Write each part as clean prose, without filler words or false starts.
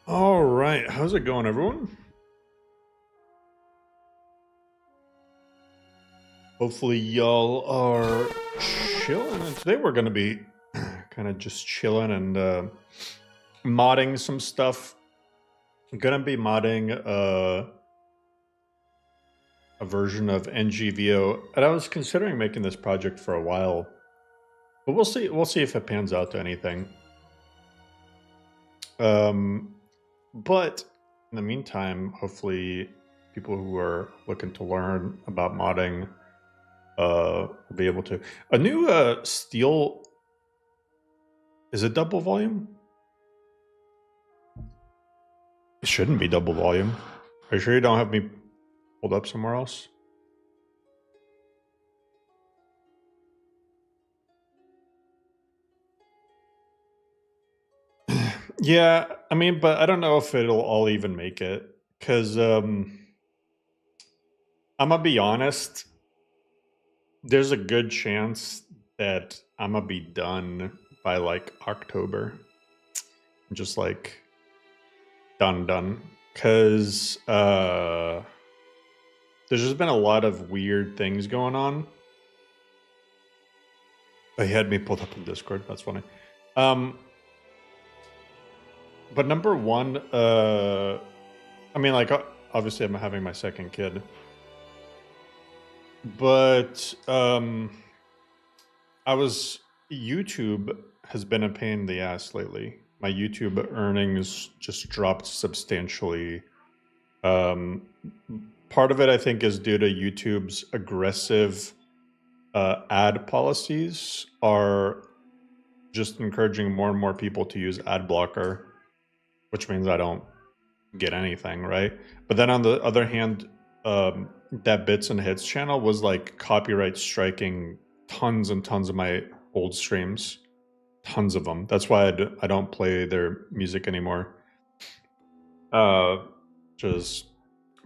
All right, how's it going, everyone? Hopefully, y'all are chilling. And today, we're going to be kind of just chilling and modding some stuff. I'm going to be modding a version of NGVO, and I was considering making this project for a while, but we'll see. We'll see if it pans out to anything. But in the meantime, hopefully, people who are looking to learn about modding will be able to. A new steel, is it double volume? It shouldn't be double volume. Are you sure you don't have me pulled up somewhere else? Yeah, I mean, but I don't know if it'll all even make it, because I'm gonna be honest, there's a good chance that I'm gonna be done by like October. Just like done. Because there's just been a lot of weird things going on. He had me pulled up in Discord. That's funny. But number one, I mean, like, obviously, I'm having my second kid, but YouTube has been a pain in the ass lately. My YouTube earnings just dropped substantially. Part of it, I think, is due to YouTube's aggressive ad policies are just encouraging more and more people to use ad blocker, which means I don't get anything, right? But then on the other hand, that Bits and Hits channel was like copyright striking tons and tons of my old streams, tons of them. That's why I don't play their music anymore. Which is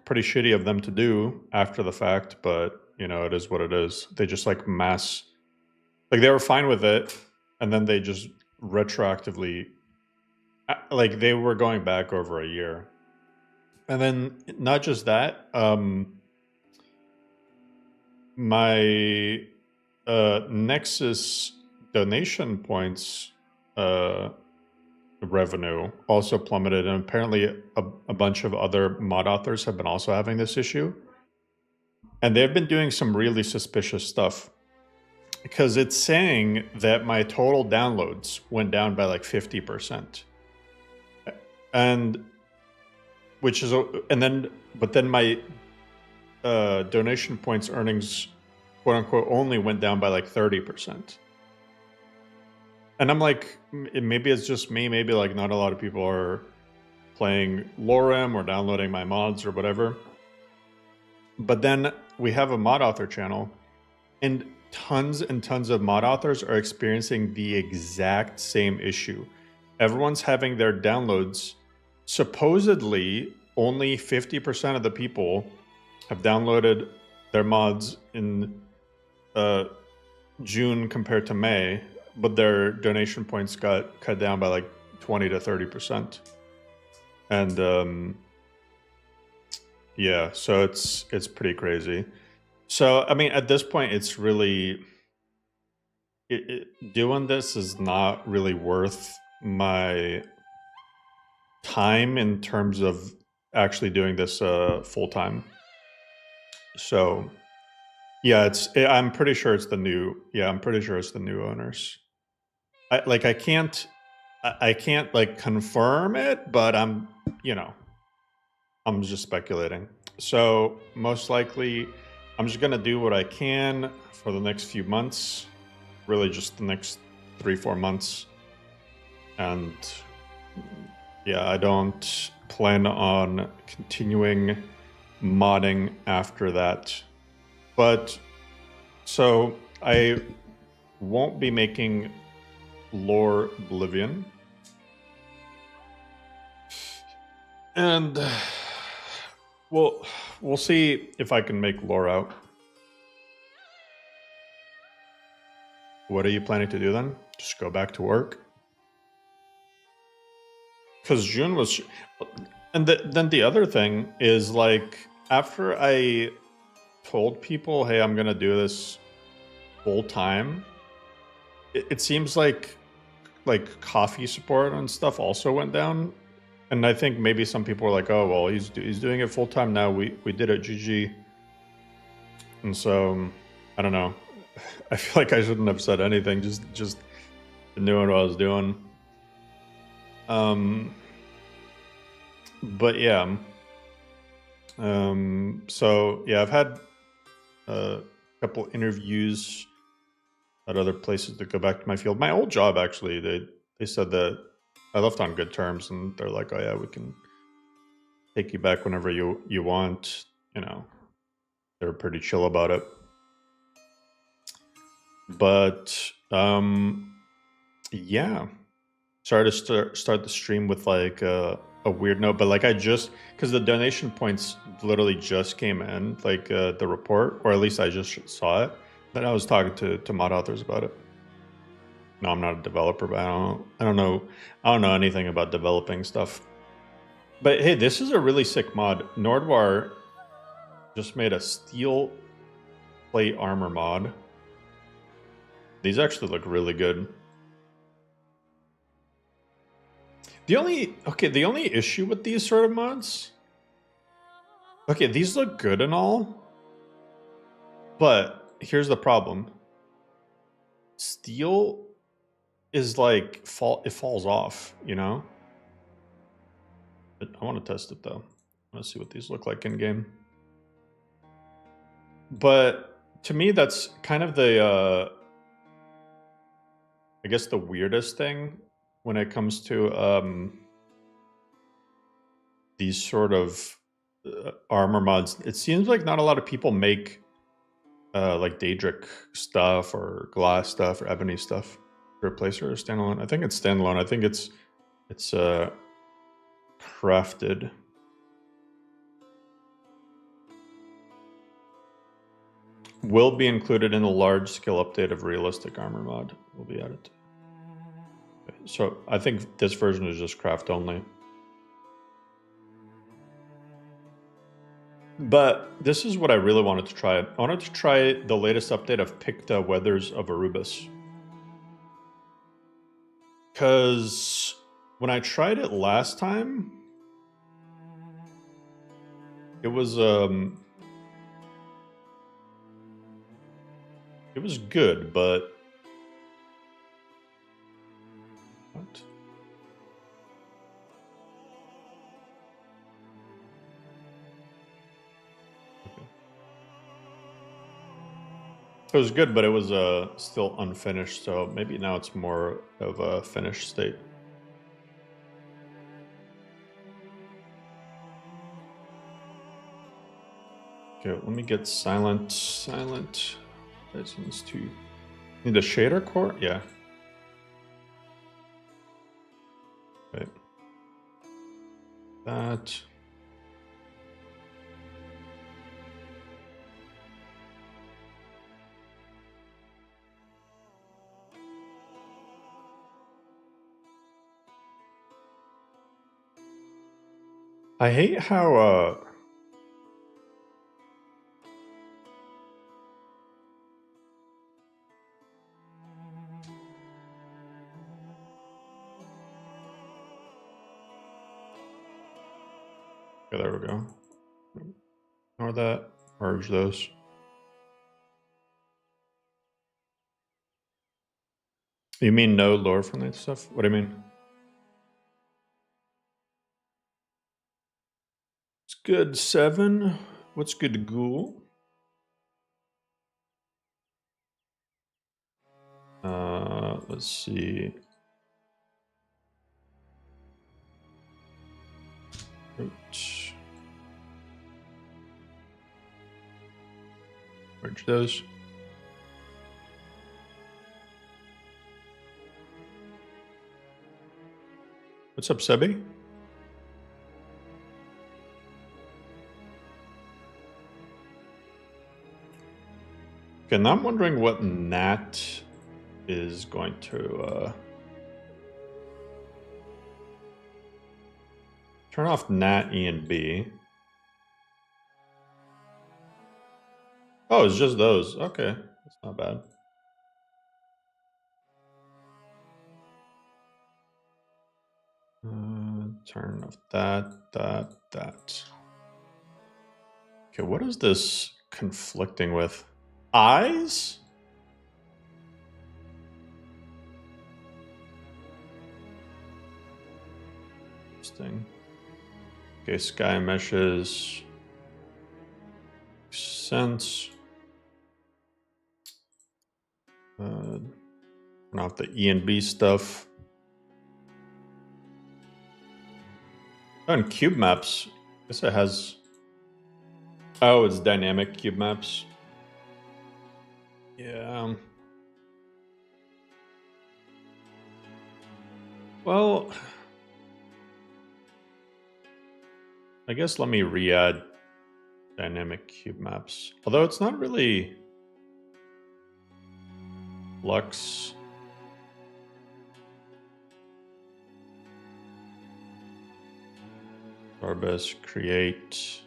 pretty shitty of them to do after the fact, but you know, it is what it is. They just like they were fine with it, and then they just retroactively, like, they were going back over a year. And then not just that, my Nexus donation points revenue also plummeted, and apparently a bunch of other mod authors have been also having this issue. And they've been doing some really suspicious stuff, because it's saying that my total downloads went down by like 50%. And which is, but then my donation points earnings, quote unquote, only went down by like 30%. And I'm like, maybe it's just me. Maybe like not a lot of people are playing Lorem or downloading my mods or whatever. But then we have a mod author channel, and tons of mod authors are experiencing the exact same issue. Everyone's having their downloads. Supposedly, only 50% of the people have downloaded their mods in June compared to May, but their donation points got cut down by like 20 to 30%. And yeah, so it's pretty crazy. So I mean, at this point, it's really doing this is not really worth my time in terms of actually doing this full time. So yeah, I'm pretty sure it's the new. Yeah, I'm pretty sure it's the new owners. I can't like confirm it, but I'm just speculating. So most likely, I'm just gonna do what I can for the next few months, really just the next 3-4 months, and yeah, I don't plan on continuing modding after that. But so I won't be making Lore Oblivion. And well, we'll see if I can make lore out. What are you planning to do then? Just go back to work? because June was, and then the other thing is like after I told people, hey, I'm gonna do this full time, it seems like coffee support and stuff also went down, and I think maybe some people were like, oh well, he's doing it full time now. We did it, GG. And so I don't know. I feel like I shouldn't have said anything. Just knew what I was doing. But yeah. So yeah, I've had a couple interviews at other places to go back to my field. My old job, actually, they said that I left on good terms, and they're like, oh yeah, we can take you back whenever you want. You know, they're pretty chill about it. But yeah, sorry to start the stream with like a weird note, but like I just, because the donation points literally just came in, like the report, or at least I just saw it. Then I was talking to mod authors about it. No, I'm not a developer, but I don't know anything about developing stuff. But hey, this is a really sick mod. Nordwar just made a steel plate armor mod. These actually look really good. The only issue with these sort of mods, okay, these look good and all, but here's the problem. Steel is like it falls off, you know? But I want to test it though. I want to see what these look like in game. But to me, that's kind of the I guess the weirdest thing when it comes to these sort of armor mods. It seems like not a lot of people make like Daedric stuff or glass stuff or ebony stuff to replace her or standalone. I think it's standalone. I think it's crafted. Will be included in the large scale update of realistic armor mod. Will be added. Okay, so I think this version is just craft only. But this is what I really wanted to try. I wanted to try the latest update of Picta Weathers of Arubis. Because when I tried it last time, it was good, but what? Okay. It was good, but it was still unfinished, so maybe now it's more of a finished state. Okay, let me get silent. License 2. Need a shader core? Yeah. Right. That. I hate how okay, there we go. Ignore that. Merge those. You mean no lore from that stuff? What do you mean? It's good 7. What's good ghoul? Let's see. Oops. Merge those. What's up, Sebi? Okay, now I'm wondering what Nat is going to Turn off NAT, E, and B. Oh, it's just those. Okay, that's not bad. Turn off that. Okay, what is this conflicting with? Eyes? Interesting. Okay, sky meshes. Makes sense. Turn off the E and B stuff. Oh, and cube maps. I guess it has. Oh, it's dynamic cube maps. Yeah. Well, I guess let me re-add dynamic cube maps. Although it's not really Lux. Orbis, create.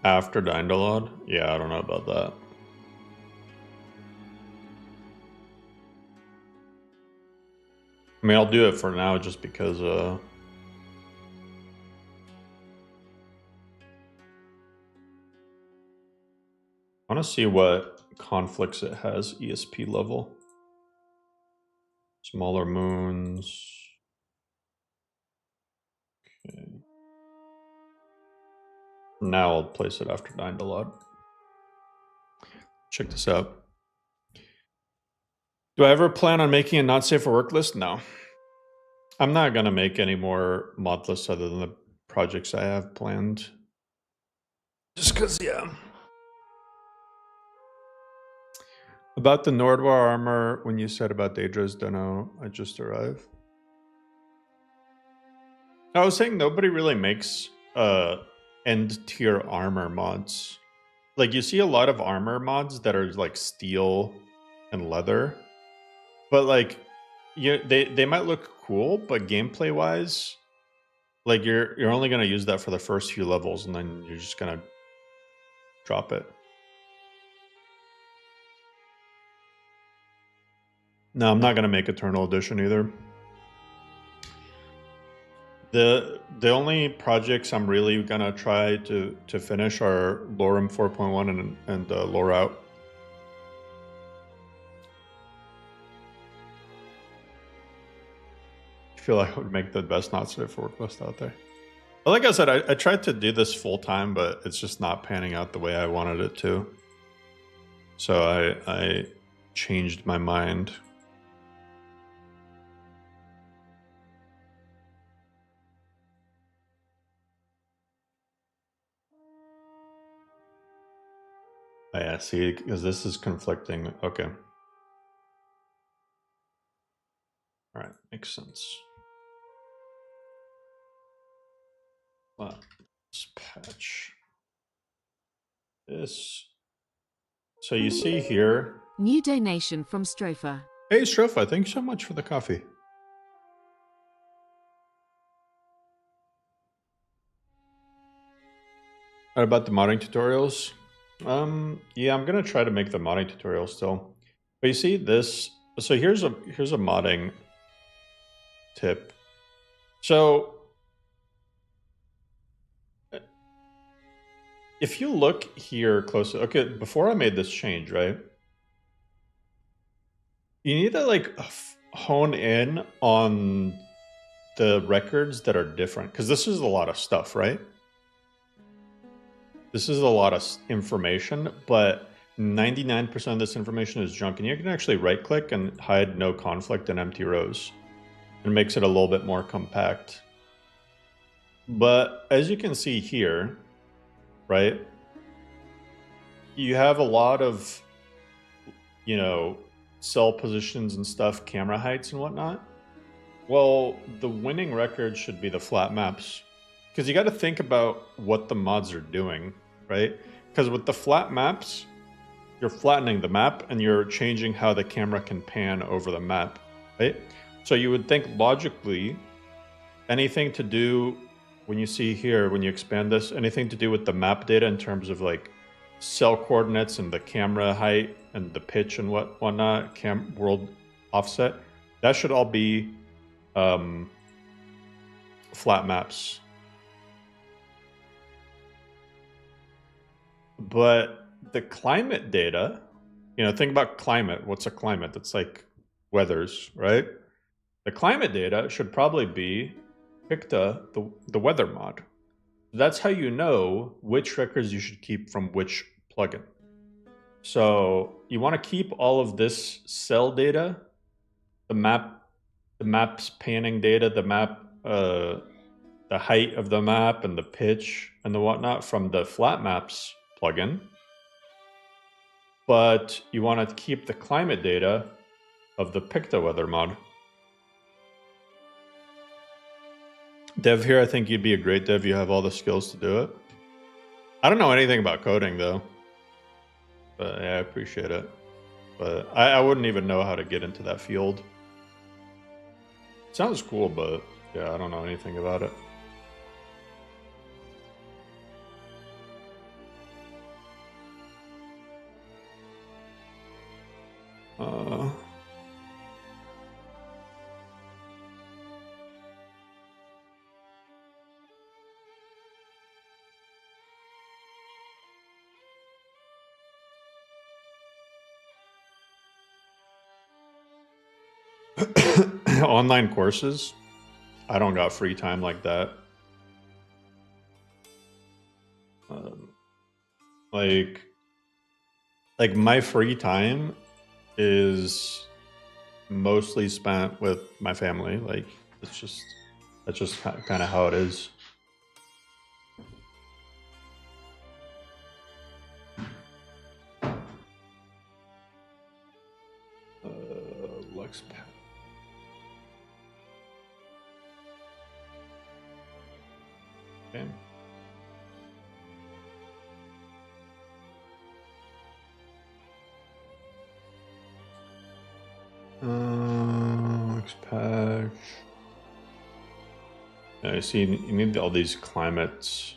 After Dindalod? Yeah, I don't know about that. I mean, I'll do it for now just because I want to see what conflicts it has ESP level. Smaller moons. Okay. Now I'll place it after Dindalod. Check this out. Do I ever plan on making a not safe for work list? No. I'm not going to make any more mod lists other than the projects I have planned. Just because, yeah. About the Nordwar armor, when you said about Daedra's, don't know, I just arrived. I was saying nobody really makes end tier armor mods. Like, you see a lot of armor mods that are like steel and leather, but like, they might look cool, but gameplay wise, like you're only gonna use that for the first few levels, and then you're just gonna drop it. No, I'm not gonna make Eternal Edition either. The only projects I'm really gonna try to finish are Lorem 4.1 and Lore Out. I feel like I would make the best not safe for work list out there. But like I said, I tried to do this full time, but it's just not panning out the way I wanted it to. So I changed my mind. Oh, yeah, see, because this is conflicting. Okay. All right, makes sense. Let's patch this. So you see here. New donation from Strofa. Hey, Strofa, thanks so much for the coffee. About the modding tutorials? Yeah, I'm gonna try to make the modding tutorial still. But you see this? So here's a modding tip. So if you look here closely, okay, before I made this change, right? You need to like hone in on the records that are different, because this is a lot of stuff, right? This is a lot of information, but 99% of this information is junk, and you can actually right click and hide no conflict and empty rows. It makes it a little bit more compact. But as you can see here, right, you have a lot of, you know, cell positions and stuff, camera heights and whatnot. Well, the winning record should be the flat maps, because you got to think about what the mods are doing, right? because with the flat maps, you're flattening the map and you're changing how the camera can pan over the map, right? So you would think logically, anything to do, when you see here, when you expand this, anything to do with the map data in terms of like cell coordinates and the camera height and the pitch and whatnot, world offset, that should all be flat maps. But the climate data, think about climate. What's a climate? That's like weathers, right? The climate data should probably be Picta, the weather mod. That's how you know which records you should keep from which plugin. So you want to keep all of this cell data, the map's panning data, the map, the height of the map and the pitch and the whatnot from the flat maps plugin. But you want to keep the climate data of the Picta weather mod. Dev here, I think you'd be a great dev. You have all the skills to do it. I don't know anything about coding though. But yeah, I appreciate it. But I wouldn't even know how to get into that field. It sounds cool, but yeah, I don't know anything about it. Online courses, I don't got free time like that. Like my free time is mostly spent with my family. Like that's just kind of how it is. Lux. Okay. Lux patch. Yeah, I see you need all these climates.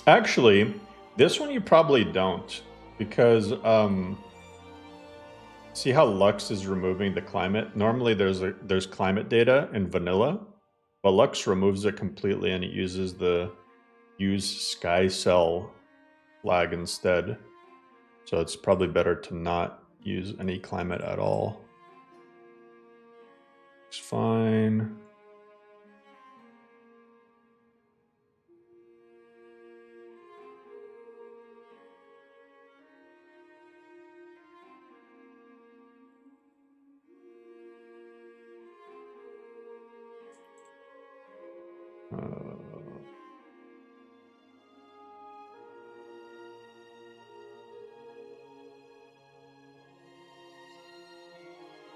Actually, this one you probably don't, because see how Lux is removing the climate? Normally there's climate data in vanilla, but Lux removes it completely and it uses the use sky cell flag instead. So it's probably better to not use any climate at all. It's fine.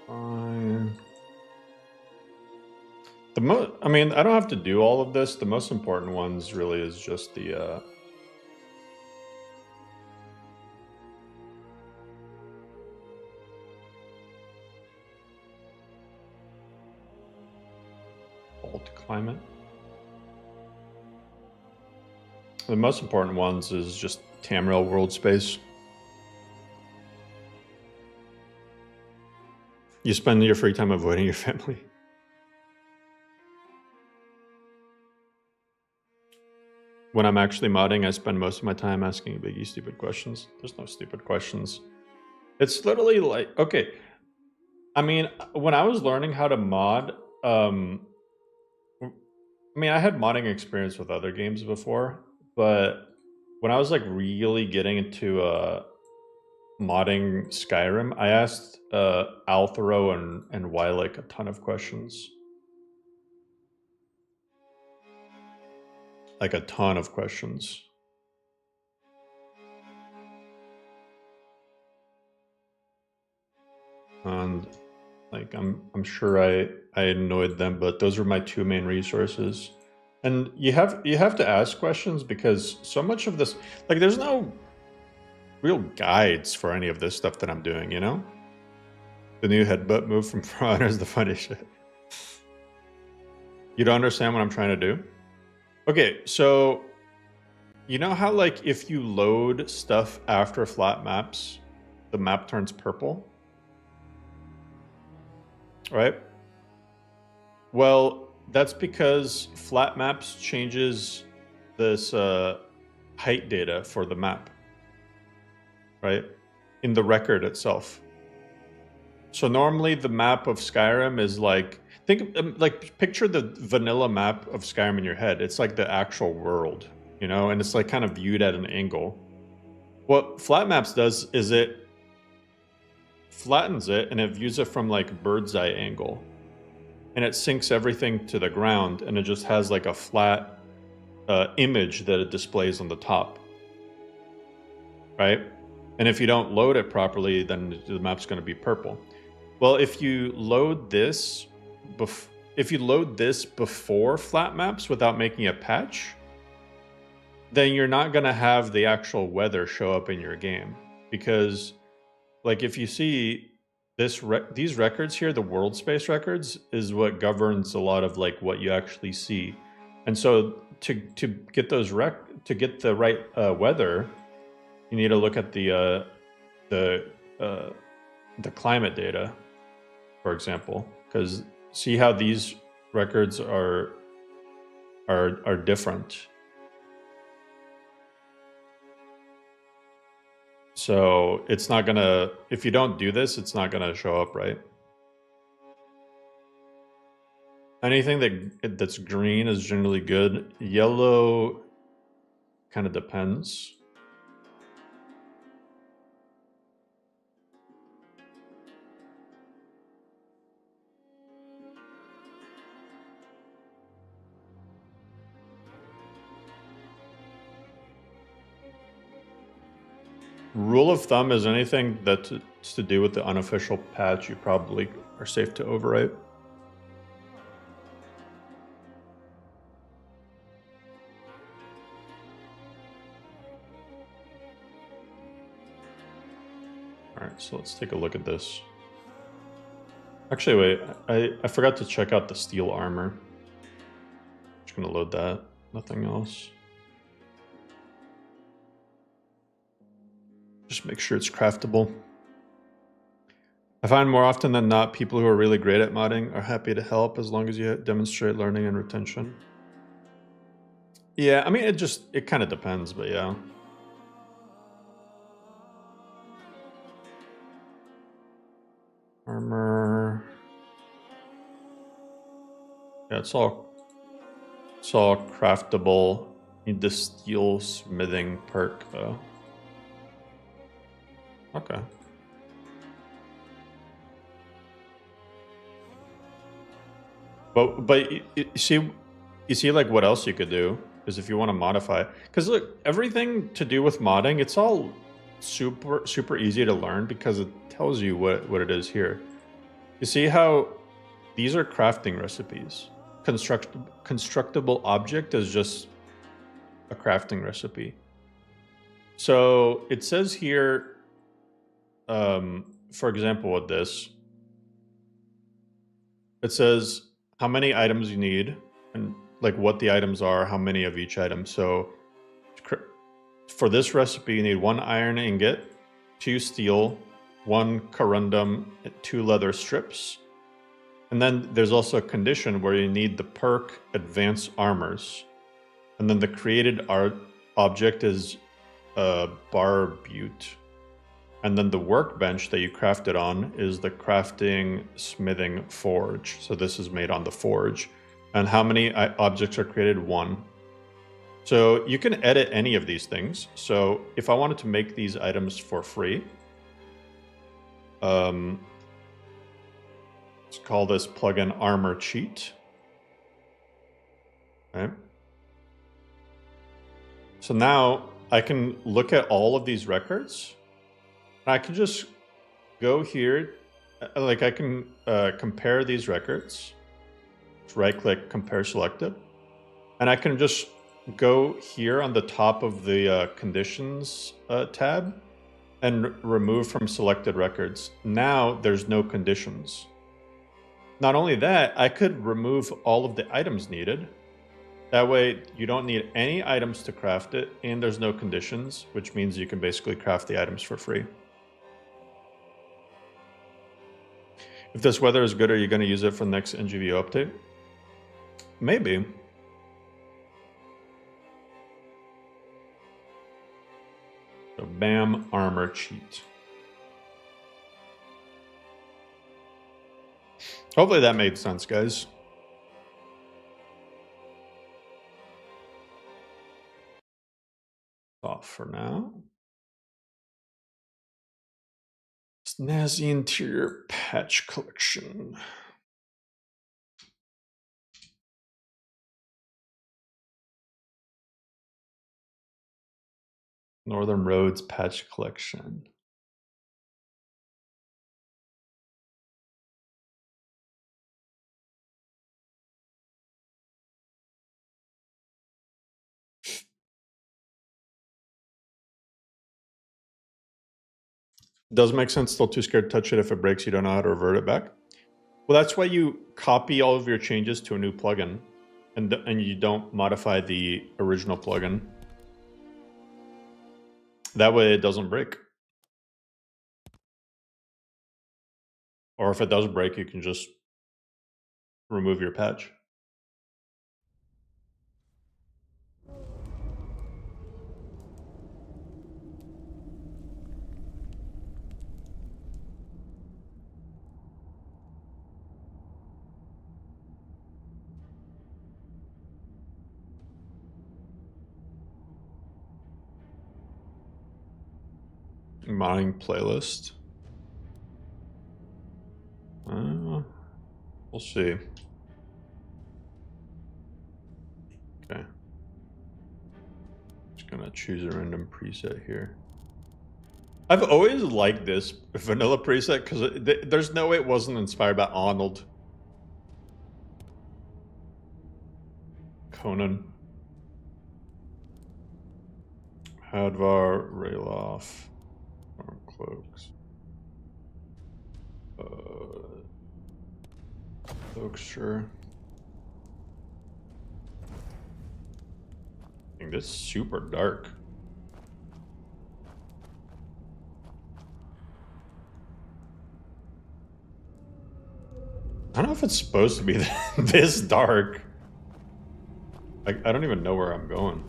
Fine. I mean, I don't have to do all of this. The most important ones really is just the alt climate. The most important ones is just Tamriel world space. You spend your free time avoiding your family. When I'm actually modding, I spend most of my time asking biggie stupid questions. There's no stupid questions. It's literally like, okay. I mean, when I was learning how to mod, I mean, I had modding experience with other games before, but when I was like really getting into modding Skyrim, I asked Althero and Wylick a ton of questions. Like a ton of questions. And like I'm sure I annoyed them, but those were my two main resources. And you have to ask questions because so much of this, like, there's no real guides for any of this stuff that I'm doing, you know? The new headbutt move from front is the funny shit. You don't understand what I'm trying to do? Okay, so you know how, like, if you load stuff after flat maps, the map turns purple? Right? Well, that's because flat maps changes this height data for the map, right? In the record itself. So normally the map of Skyrim is like, like picture the vanilla map of Skyrim in your head. It's like the actual world, you know, and it's like kind of viewed at an angle. What flat maps does is it flattens it and it views it from like bird's eye angle. And it syncs everything to the ground and it just has like a flat image that it displays on the top. Right? And if you don't load it properly, then the map's going to be purple. Well, if you load this before flat maps without making a patch, then you're not going to have the actual weather show up in your game. Because, like, if you see these records here, the world space records, is what governs a lot of like what you actually see. And so to get those to get the right weather, you need to look at the climate data, for example, because see how these records are different. So it's not gonna, if you don't do this, it's not gonna show up, right? Anything that's green is generally good. Yellow kind of depends. Rule of thumb is anything that's to do with the unofficial patch, you probably are safe to overwrite. All right, so let's take a look at this. Actually, wait, I forgot to check out the steel armor. Just gonna load that, nothing else. Just make sure it's craftable. I find more often than not, people who are really great at modding are happy to help as long as you demonstrate learning and retention. Yeah, I mean, it kind of depends, but yeah. Armor. Yeah, it's all craftable. Need the steel smithing perk though. Okay. But you see like what else you could do is if you want to modify, because look, everything to do with modding, it's all super easy to learn because it tells you what it is here. You see how these are crafting recipes. Constructible object is just a crafting recipe. So it says here, for example, with this, it says how many items you need and like what the items are, how many of each item. So for this recipe, you need 1 iron ingot, 2 steel, 1 corundum, 2 leather strips. And then there's also a condition where you need the perk advanced armors. And then the created art object is barbute. And then the workbench that you crafted on is the crafting smithing forge. So this is made on the forge. And how many objects are created? 1. So you can edit any of these things. So if I wanted to make these items for free, let's call this plugin armor cheat. Okay. So now I can look at all of these records. I can just go here, like I can compare these records. Just right click, compare selected. And I can just go here on the top of the conditions tab and remove from selected records. Now there's no conditions. Not only that, I could remove all of the items needed. That way you don't need any items to craft it, and there's no conditions, which means you can basically craft the items for free. If this weather is good, are you going to use it for the next NGVO update? Maybe. So bam, armor cheat. Hopefully that made sense, guys. Off for now. Snazzy interior patch collection. Northern Roads patch collection. Does make sense. Still too scared to touch it. If it breaks, you don't know how to revert it back. Well, that's why you copy all of your changes to a new plugin, and you don't modify the original plugin. That way it doesn't break. Or if it does break, you can just remove your patch. Modding playlist. We'll see. Okay. Just gonna choose a random preset here. I've always liked this vanilla preset because there's no way it wasn't inspired by Arnold. Conan. Hadvar, Rayloff, Arm Cloaks. Oakshire. Dang, this is super dark. I don't know if it's supposed to be this dark. I don't even know where I'm going.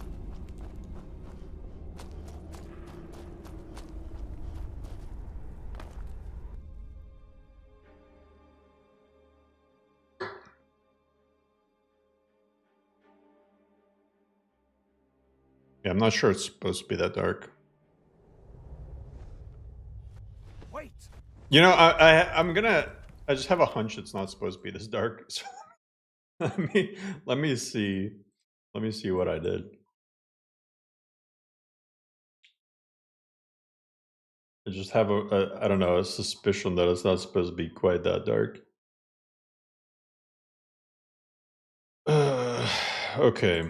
Yeah, I'm not sure it's supposed to be that dark. Wait. You know, I just have a hunch it's not supposed to be this dark. So let me see. Let me see what I did. I just have I don't know, a suspicion that it's not supposed to be quite that dark. Okay.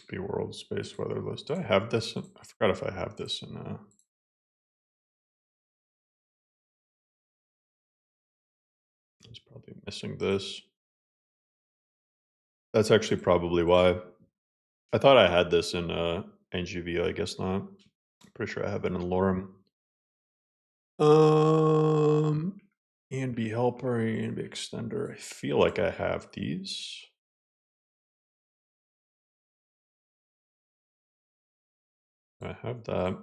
Be world space weather list. Do I have this? I forgot if I have this in. I was probably missing this. That's actually probably why. I thought I had this in NGVO. I guess not. I'm pretty sure I have it in Lorem. ENB helper, ENB extender. I feel like I have these. I have that.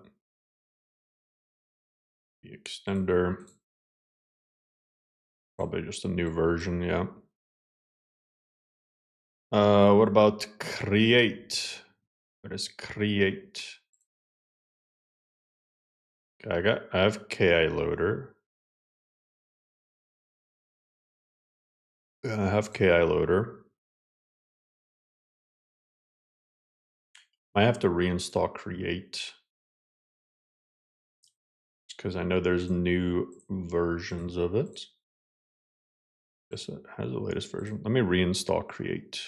The extender. Probably just a new version, yeah. What about create? What is create? Okay, I have KI loader. I have KI loader. I have to reinstall create. because I know there's new versions of it. Guess it has the latest version. Let me reinstall create.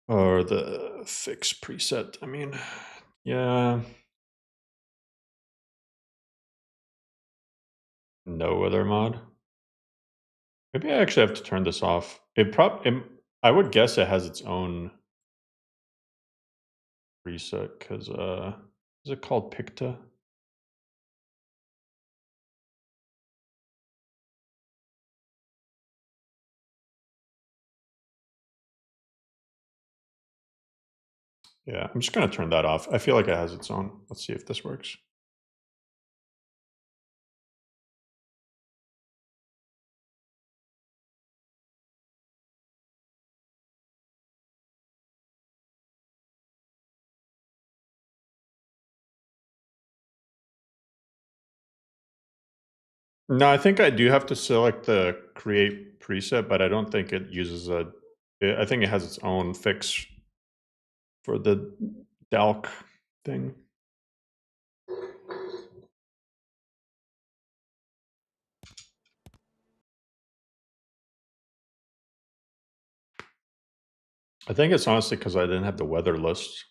Or the fix preset, I mean, yeah. No other mod. Maybe I actually have to turn this off. I would guess it has its own preset, because is it called Picta? Yeah, I'm just gonna turn that off. I feel like it has its own. Let's see if this works. No, I think I do have to select the create preset, but I don't think it uses I think it has its own fix for the Dalk thing. I think it's honestly because I didn't have the weather list.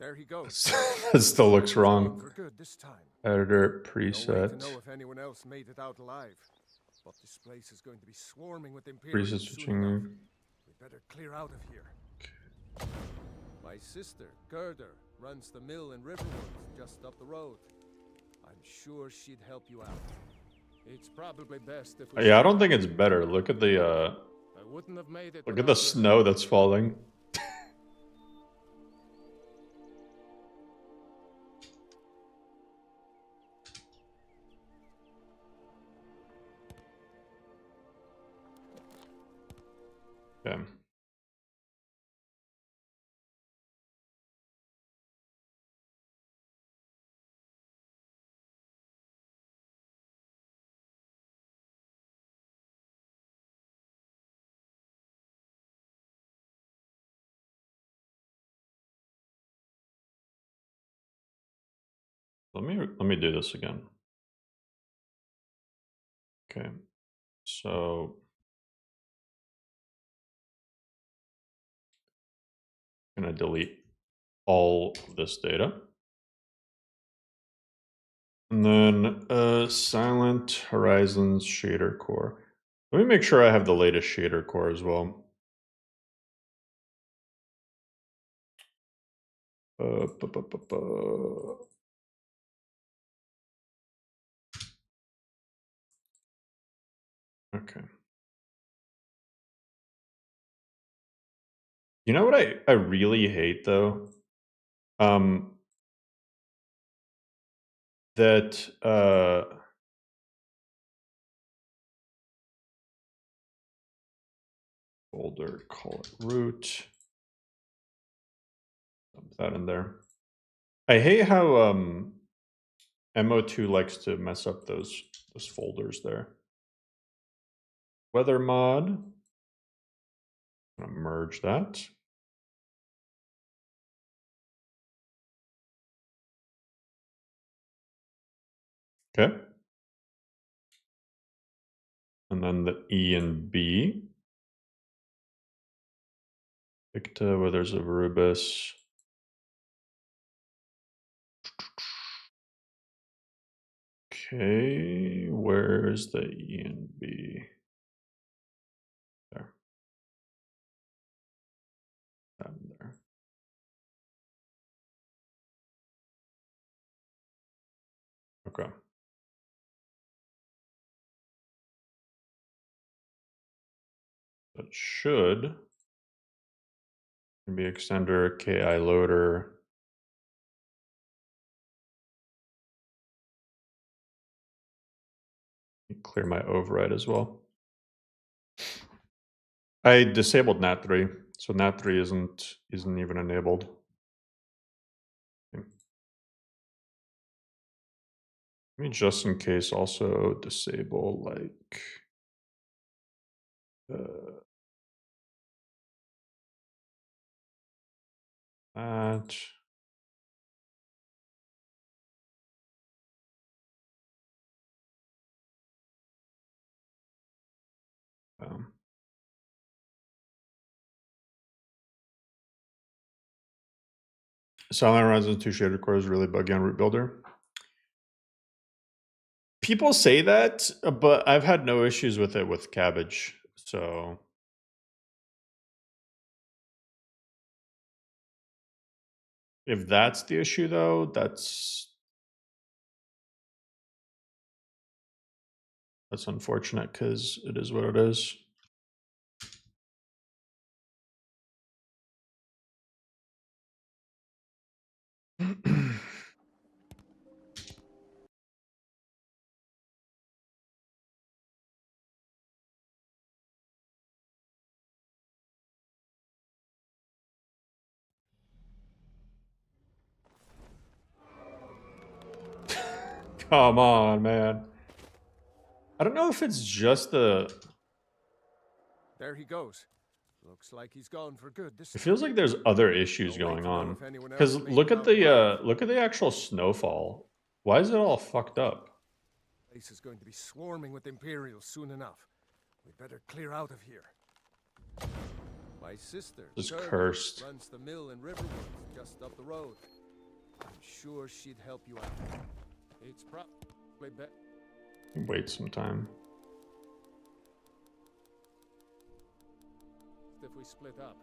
There he goes. That still looks He's gone wrong. for good this time. Editor No way to preset. know if anyone else made it out alive. But this place is going to be swarming with Preset Imperials soon enough. switching. We better clear out of here. My sister, Gerder, runs the mill in Riverwood, just up the road. I'm sure she'd help you out. It's probably best if we Yeah, I don't think it's better. Look at the I wouldn't have made it. look at the snow that's falling. Okay. Let me do this again. Okay. So I'm gonna delete all of this data. And then Silent Horizons shader core. Let me make sure I have the latest shader core as well. Bu- bu- bu- bu. Okay. You know what I really hate though? That folder, call it root. Dump that in there. I hate how MO2 likes to mess up those folders there. Weather mod. I'm gonna merge that. Okay. And then the E and B. Picta, weathers of Rubus. Okay, where's the E and B? There. Down there. Okay. That should be extender, KI loader. Clear my override as well. I disabled NAT3, so NAT3 isn't even enabled. Let me just in case also disable like that. Silent Horizon 2 shader core is really buggy on Root Builder. People say that, but I've had no issues with it with Cabbage. So if that's the issue, though, that's unfortunate because it is what it is. Come on, man. I don't know if it's just the... There he goes. Looks like he's gone for good this It time. feels like there's other issues No way going to know on. if anyone Because else made look it at out alive. the actual snowfall. Why is it all fucked up? The place is going to be swarming with Imperials soon enough. We better clear out of here. My sister, Just Gerda, cursed. runs the mill in Riverwoods, just up the road. I'm sure she'd help you out. It's probably better. Wait some time. If we split up.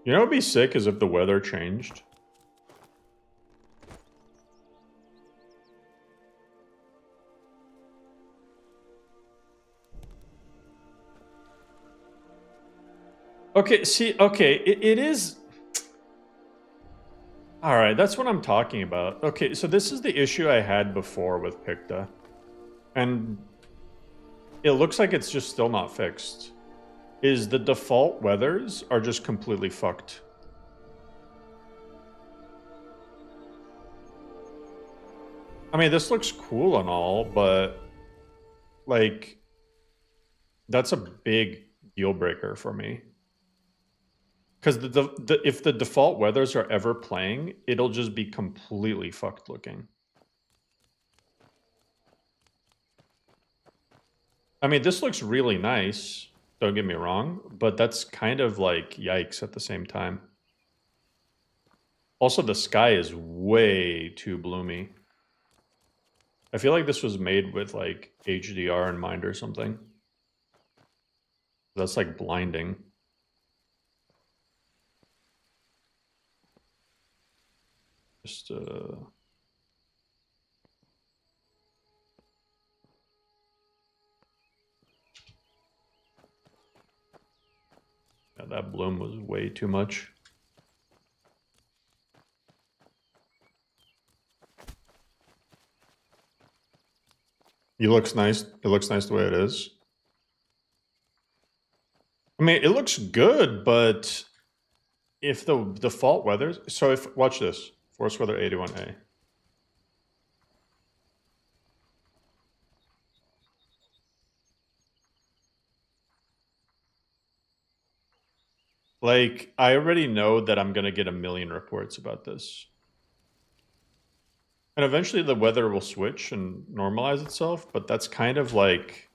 You know what would be sick is if the weather changed. Okay, see, okay, it is... Alright, that's what I'm talking about. Okay, so this is the issue I had before with Picta. And it looks like it's just still not fixed. Is the default weathers are just completely fucked. I mean, this looks cool and all, but like that's a big deal breaker for me. Because if the default weathers are ever playing, it'll just be completely fucked looking. I mean, this looks really nice, don't get me wrong, but that's kind of like yikes at the same time. Also, the sky is way too bloomy. I feel like this was made with like HDR in mind or something. That's like blinding. Just yeah, that bloom was way too much. It looks nice. It looks nice the way it is. I mean, it looks good, but if the default weathers... So if... Watch this. Force weather 81A. Like, I already know that I'm going to get a million reports about this. And eventually the weather will switch and normalize itself, but that's kind of like...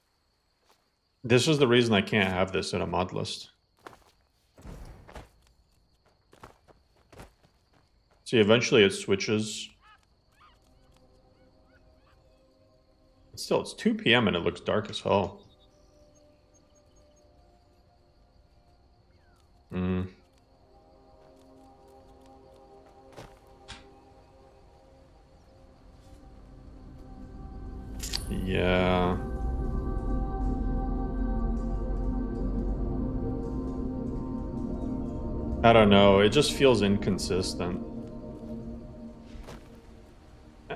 This is the reason I can't have this in a mod list. See, eventually it switches. Still, it's 2 p.m. and it looks dark as hell. Yeah. I don't know. It just feels inconsistent.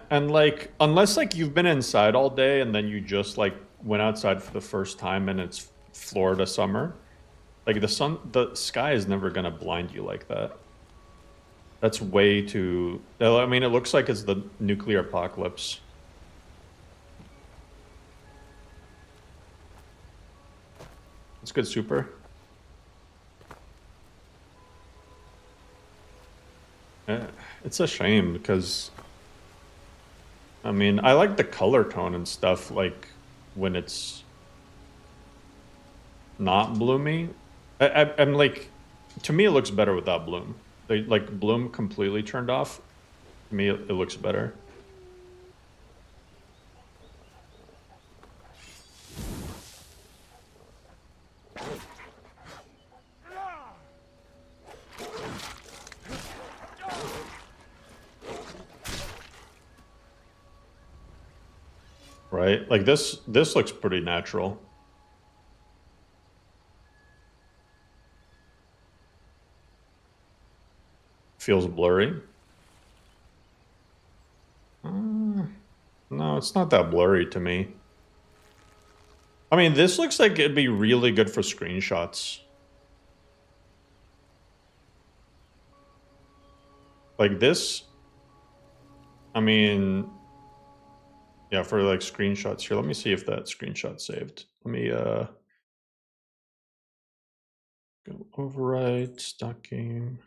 And like, unless like you've been inside all day and then you just like went outside for the first time and it's Florida summer, like the sky is never gonna blind you like that. That's way too... I mean, it looks like it's the nuclear apocalypse. It's good, super. It's a shame because, I mean, I like the color tone and stuff, like when it's not bloomy. I'm like, to me, it looks better without bloom. Like bloom completely turned off. To me, it looks better. Right? Like this looks pretty natural. Feels blurry. No, it's not that blurry to me. I mean, this looks like it'd be really good for screenshots. Like this, I mean, yeah, for like screenshots here. Let me see if that screenshot saved. Let me go override stock game.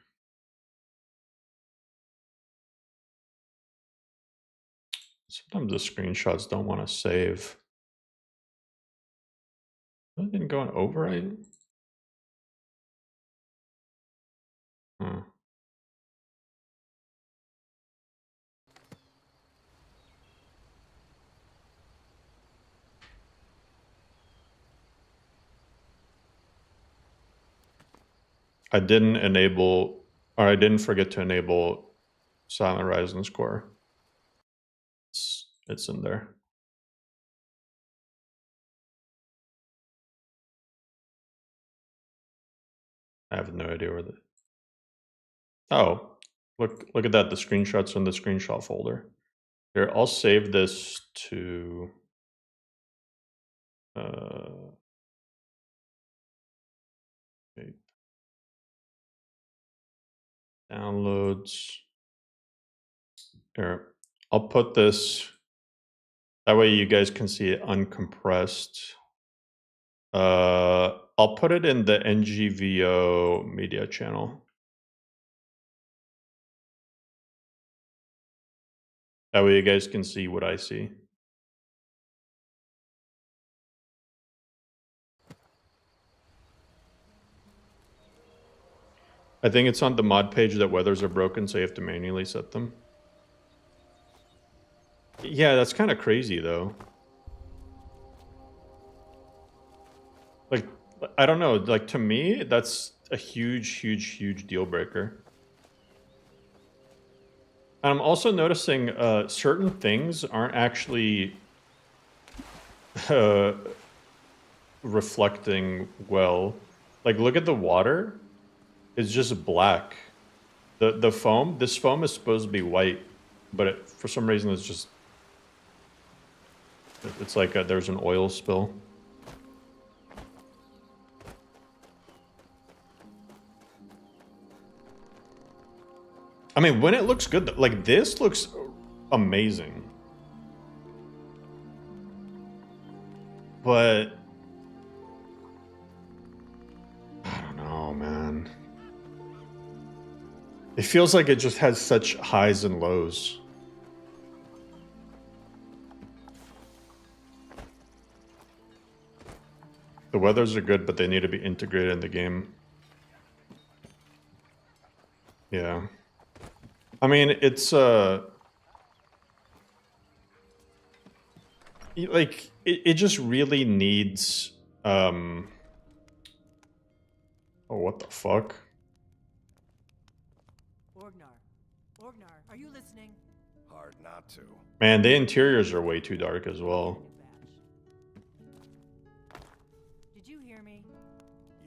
Sometimes the screenshots don't want to save. I didn't go on override. Hmm. I didn't enable, or I didn't forget to enable Silent Horizon score. It's in there. I have no idea where the... Oh, look at that. The screenshots in the screenshot folder. Here, I'll save this to okay. Downloads. Here, I'll put this, that way you guys can see it uncompressed. I'll put it in the NGVO media channel. That way you guys can see what I see. I think it's on the mod page that weathers are broken, so you have to manually set them. Yeah, that's kind of crazy though. Like, I don't know, like to me, that's a huge deal breaker. And I'm also noticing certain things aren't actually reflecting well. Like, look at the water. It's just black. The foam, this foam is supposed to be white, but for some reason it's just... It's like there's an oil spill. I mean, when it looks good, like this looks amazing. But I don't know, man. It feels like it just has such highs and lows. The weathers are good, but they need to be integrated in the game. Yeah. I mean, it's like it just really needs oh, what the fuck? Orgnar, are you listening? Hard not to. Man, the interiors are way too dark as well. Did you hear me?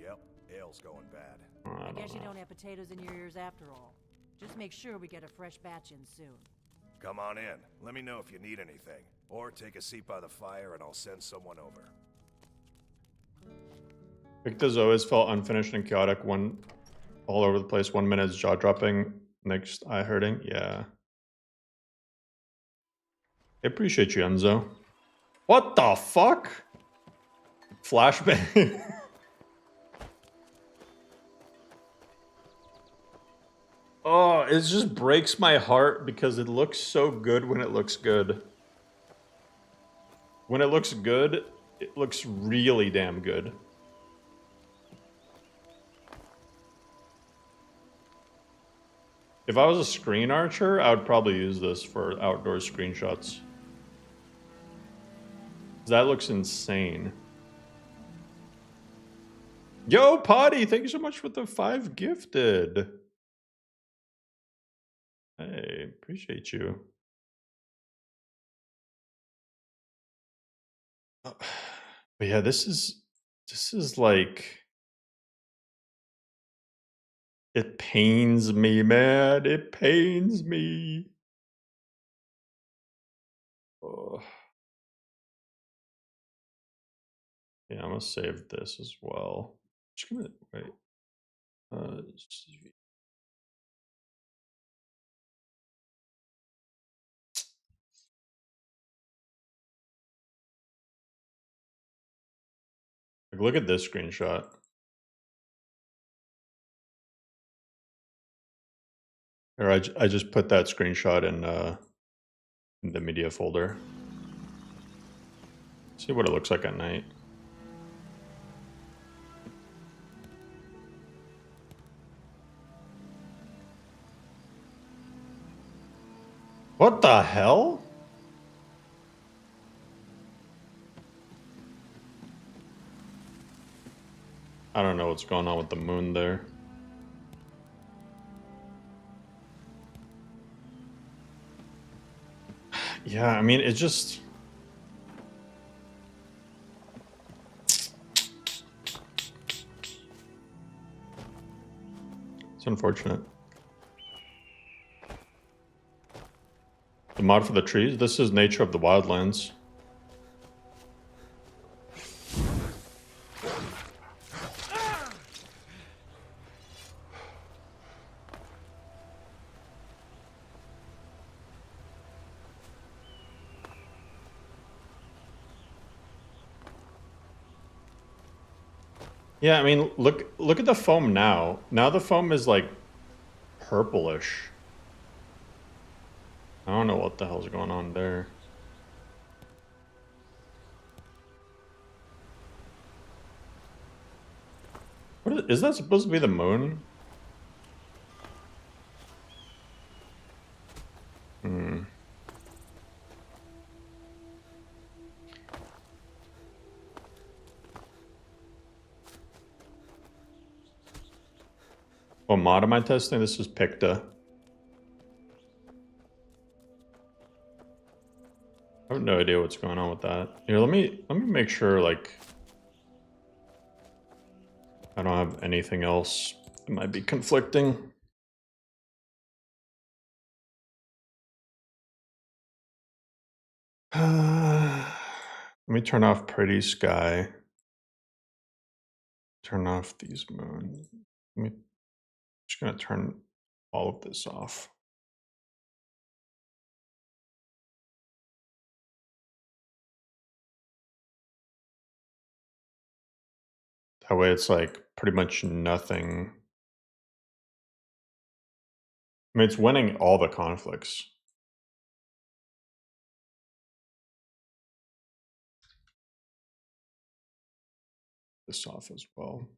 Yep, ale's going bad. I guess you don't have potatoes in your ears after all. Just make sure we get a fresh batch in soon. Come on in. Let me know if you need anything. Or take a seat by the fire and I'll send someone over. Victor's always felt unfinished and chaotic. One all over the place. 1 minute is jaw dropping. Next eye hurting? Yeah. I appreciate you, Enzo. What the fuck? Flashbang. Oh, it just breaks my heart because it looks so good when it looks good. When it looks good, it looks really damn good. If I was a screen archer, I would probably use this for outdoor screenshots. That looks insane. Yo, Potty, thank you so much for the 5 gifted. Hey, appreciate you. But yeah, this is like, it pains me, man. It pains me. Oh. Yeah, I'm gonna save this as well. Just gonna wait. Like, look at this screenshot. Or I just put that screenshot in the media folder. See what it looks like at night. What the hell? I don't know what's going on with the moon there. Yeah, I mean, it just... It's unfortunate. The mod for the trees? This is Nature of the Wildlands. Yeah, I mean, look at the foam now. Now the foam is like purplish. I don't know what the hell's going on there. Is that supposed to be the moon? Hmm. What mod am I testing? This is Picta. I have no idea what's going on with that. Here, let me make sure, like, I don't have anything else that might be conflicting. Let me turn off Pretty Sky. Turn off these moons. Just gonna turn all of this off. That way it's like pretty much nothing. I mean, it's winning all the conflicts. This off as well.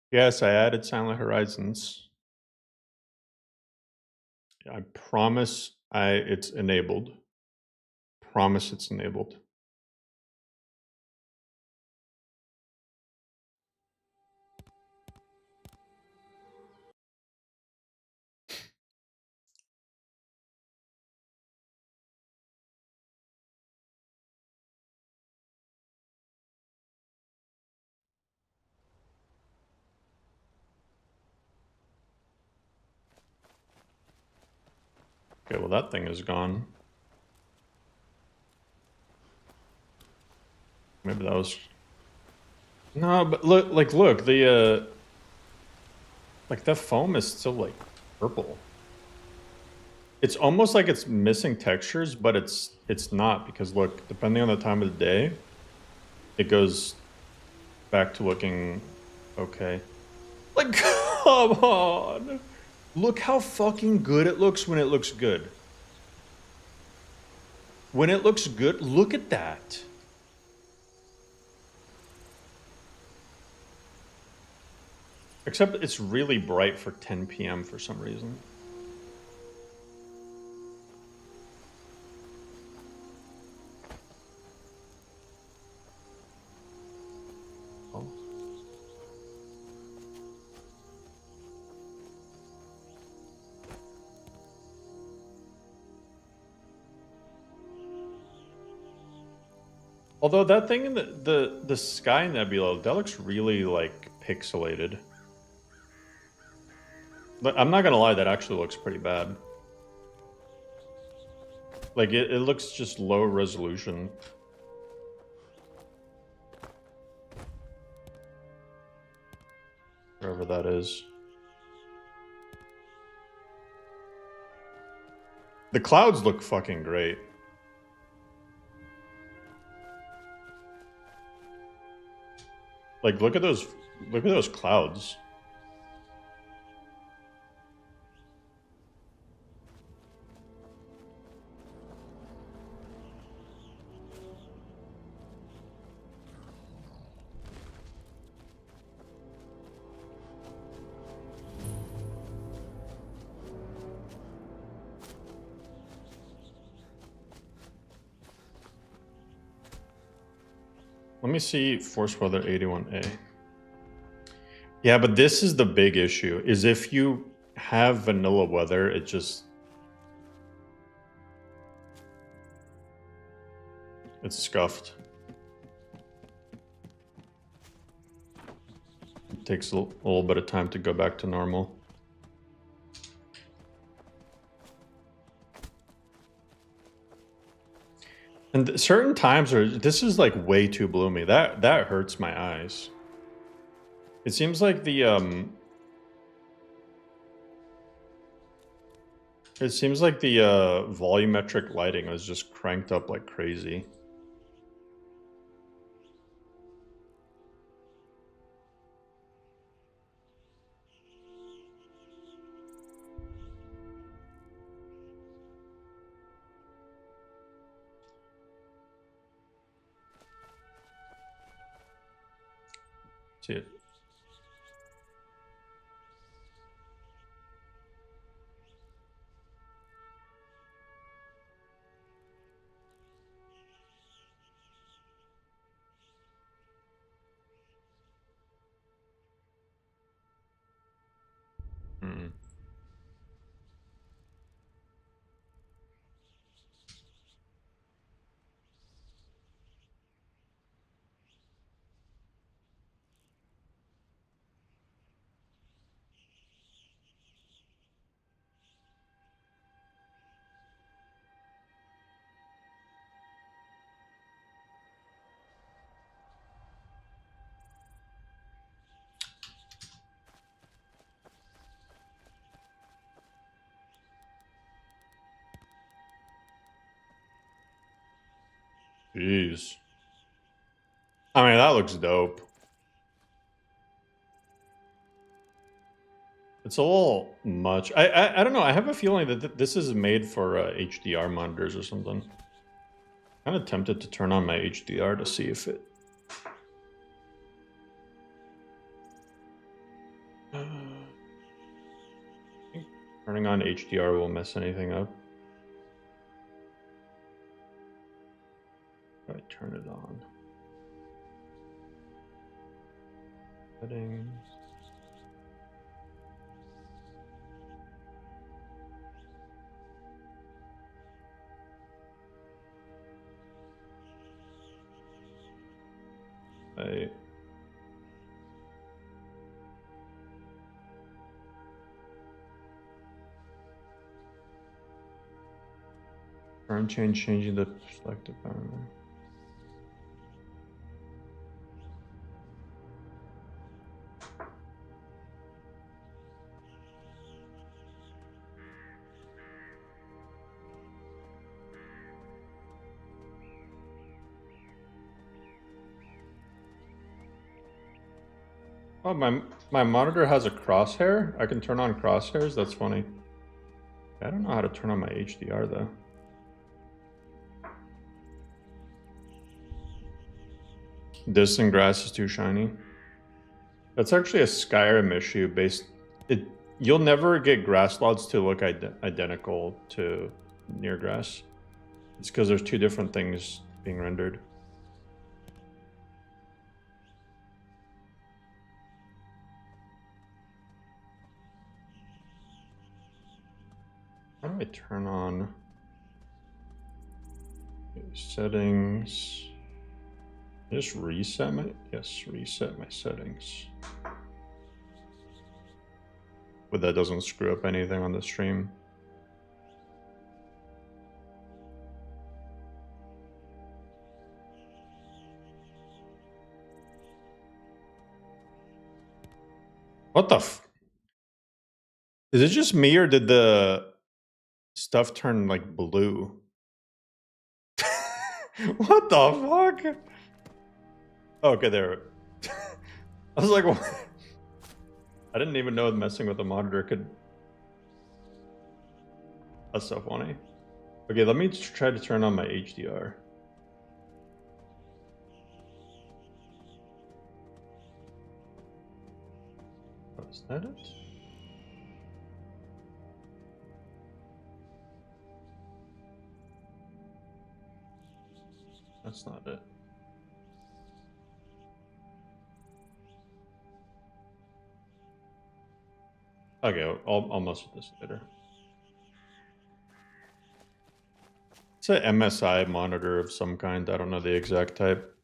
Yes, I added Silent Horizons. I promise it's enabled. Promise it's enabled. Okay, well that thing is gone. Maybe that was... No, but look, look, the, like, that foam is still, like, purple. It's almost like it's missing textures, but it's not, because look, depending on the time of the day, it goes back to looking okay. Like, come on! Look how fucking good it looks when it looks good. When it looks good, look at that. Except it's really bright for 10 p.m. for some reason. Oh. Although that thing in the Sky Nebula, that looks really like pixelated. But I'm not gonna lie, that actually looks pretty bad. Like it looks just low resolution. Whatever that is. The clouds look fucking great. Like look at those clouds. Let me see Force Weather 81A. Yeah, but this is the big issue, is if you have vanilla weather, it just... It's scuffed. It takes a little bit of time to go back to normal. And certain times are... This is like way too bloomy. That hurts my eyes. It seems like the volumetric lighting was just cranked up like crazy. See it. Mm. Jeez. I mean, that looks dope. It's a little much. I don't know. I have a feeling that this is made for HDR monitors or something. Kind of tempted to turn on my HDR to see if it... I think turning on HDR will mess anything up. If I turn it on. Settings. I... Current change, changing the selected parameter. Oh, my monitor has a crosshair. I can turn on crosshairs. That's funny. I don't know how to turn on my HDR though. Distant grass is too shiny. That's actually a Skyrim issue. You'll never get grass lots to look identical to near grass. It's because there's two different things being rendered. How do I turn on settings? Just reset my reset my settings. But that doesn't screw up anything on the stream. What the Is it just me or did the stuff turn like blue? What the fuck? Okay, there. I was like, what? I didn't even know messing with the monitor could. That's so funny. Okay, let me try to turn on my HDR. Oh, is that it? That's not it. Okay, I'll mess with this later. It's a MSI monitor of some kind. I don't know the exact type.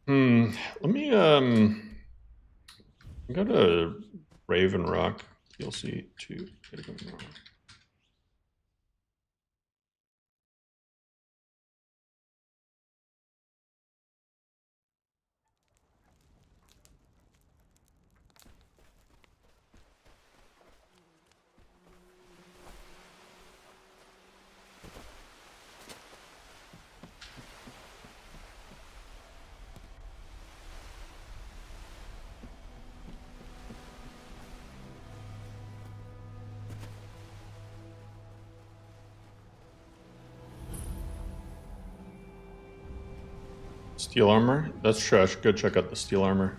Let me go to Raven Rock DLC 2. Steel armor? That's true. I should go check out the steel armor.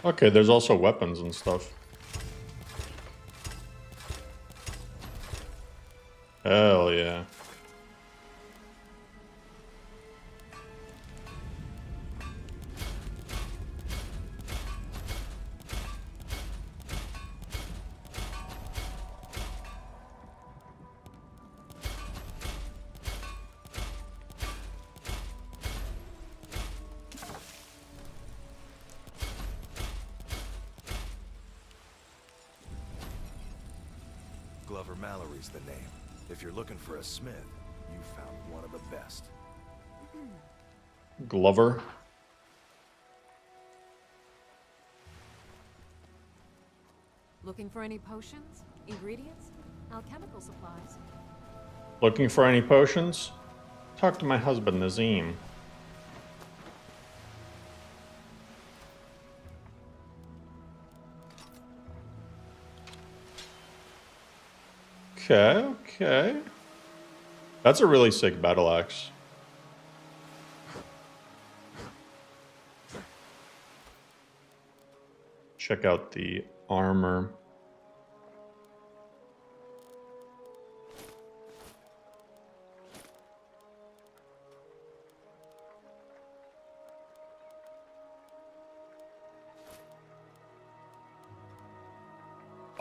Okay, there's also weapons and stuff. Hell yeah. Glover Mallory's the name. If you're looking for a smith, you found one of the best. Glover. Looking for any potions, ingredients, alchemical supplies? Looking for any potions? Talk to my husband, Nazim. Okay. That's a really sick battle axe. Check out the armor.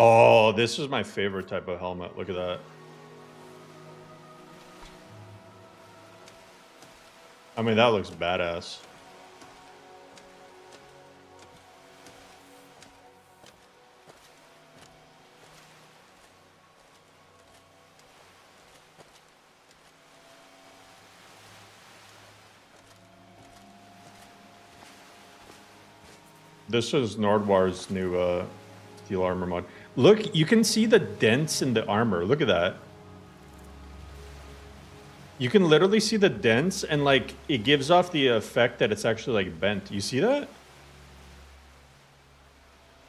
Oh, this is my favorite type of helmet. Look at that. I mean, that looks badass. This is Nordwar's new steel armor mod. Look, you can see the dents in the armor. Look at that. You can literally see the dents, and like it gives off the effect that it's actually like bent. You see that?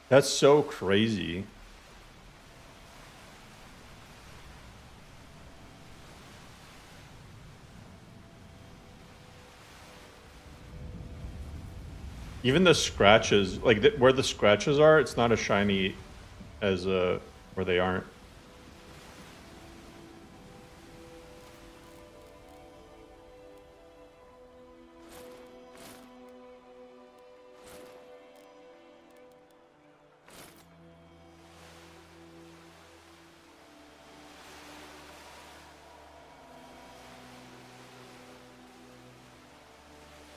That's so crazy. Even the scratches, like where the scratches are, it's not as shiny as where they aren't.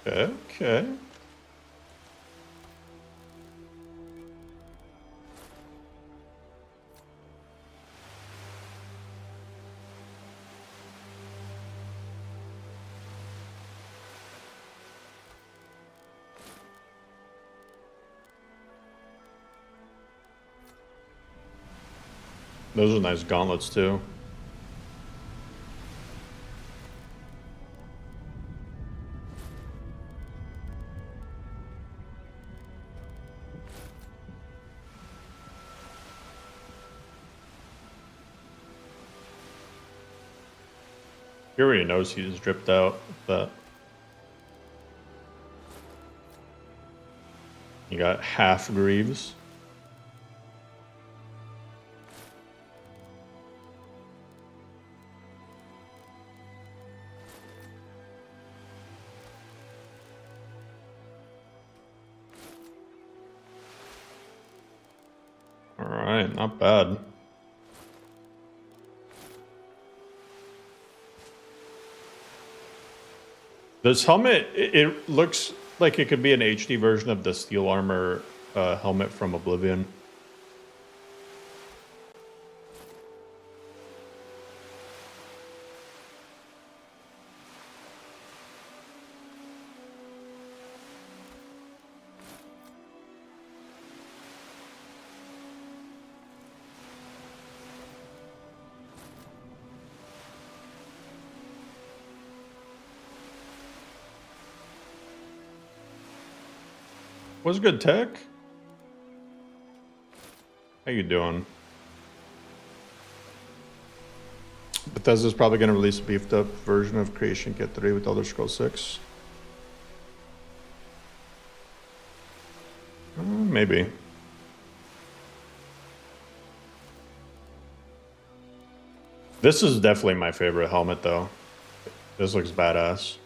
Okay, okay. Those are nice gauntlets too. He already knows he's dripped out with that. You got half Greaves. All right, not bad. This helmet, it looks like it could be an HD version of the steel armor helmet from Oblivion. What's good, Tech? How you doing? Bethesda's probably going to release a beefed up version of Creation Kit 3 with Elder Scrolls 6. Maybe. This is definitely my favorite helmet, though. This looks badass.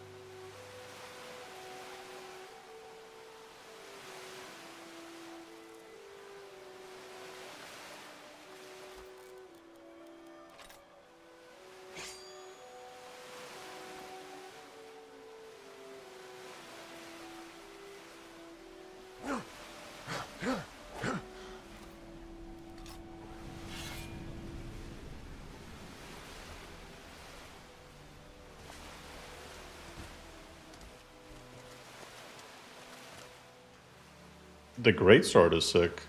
The greatsword is sick.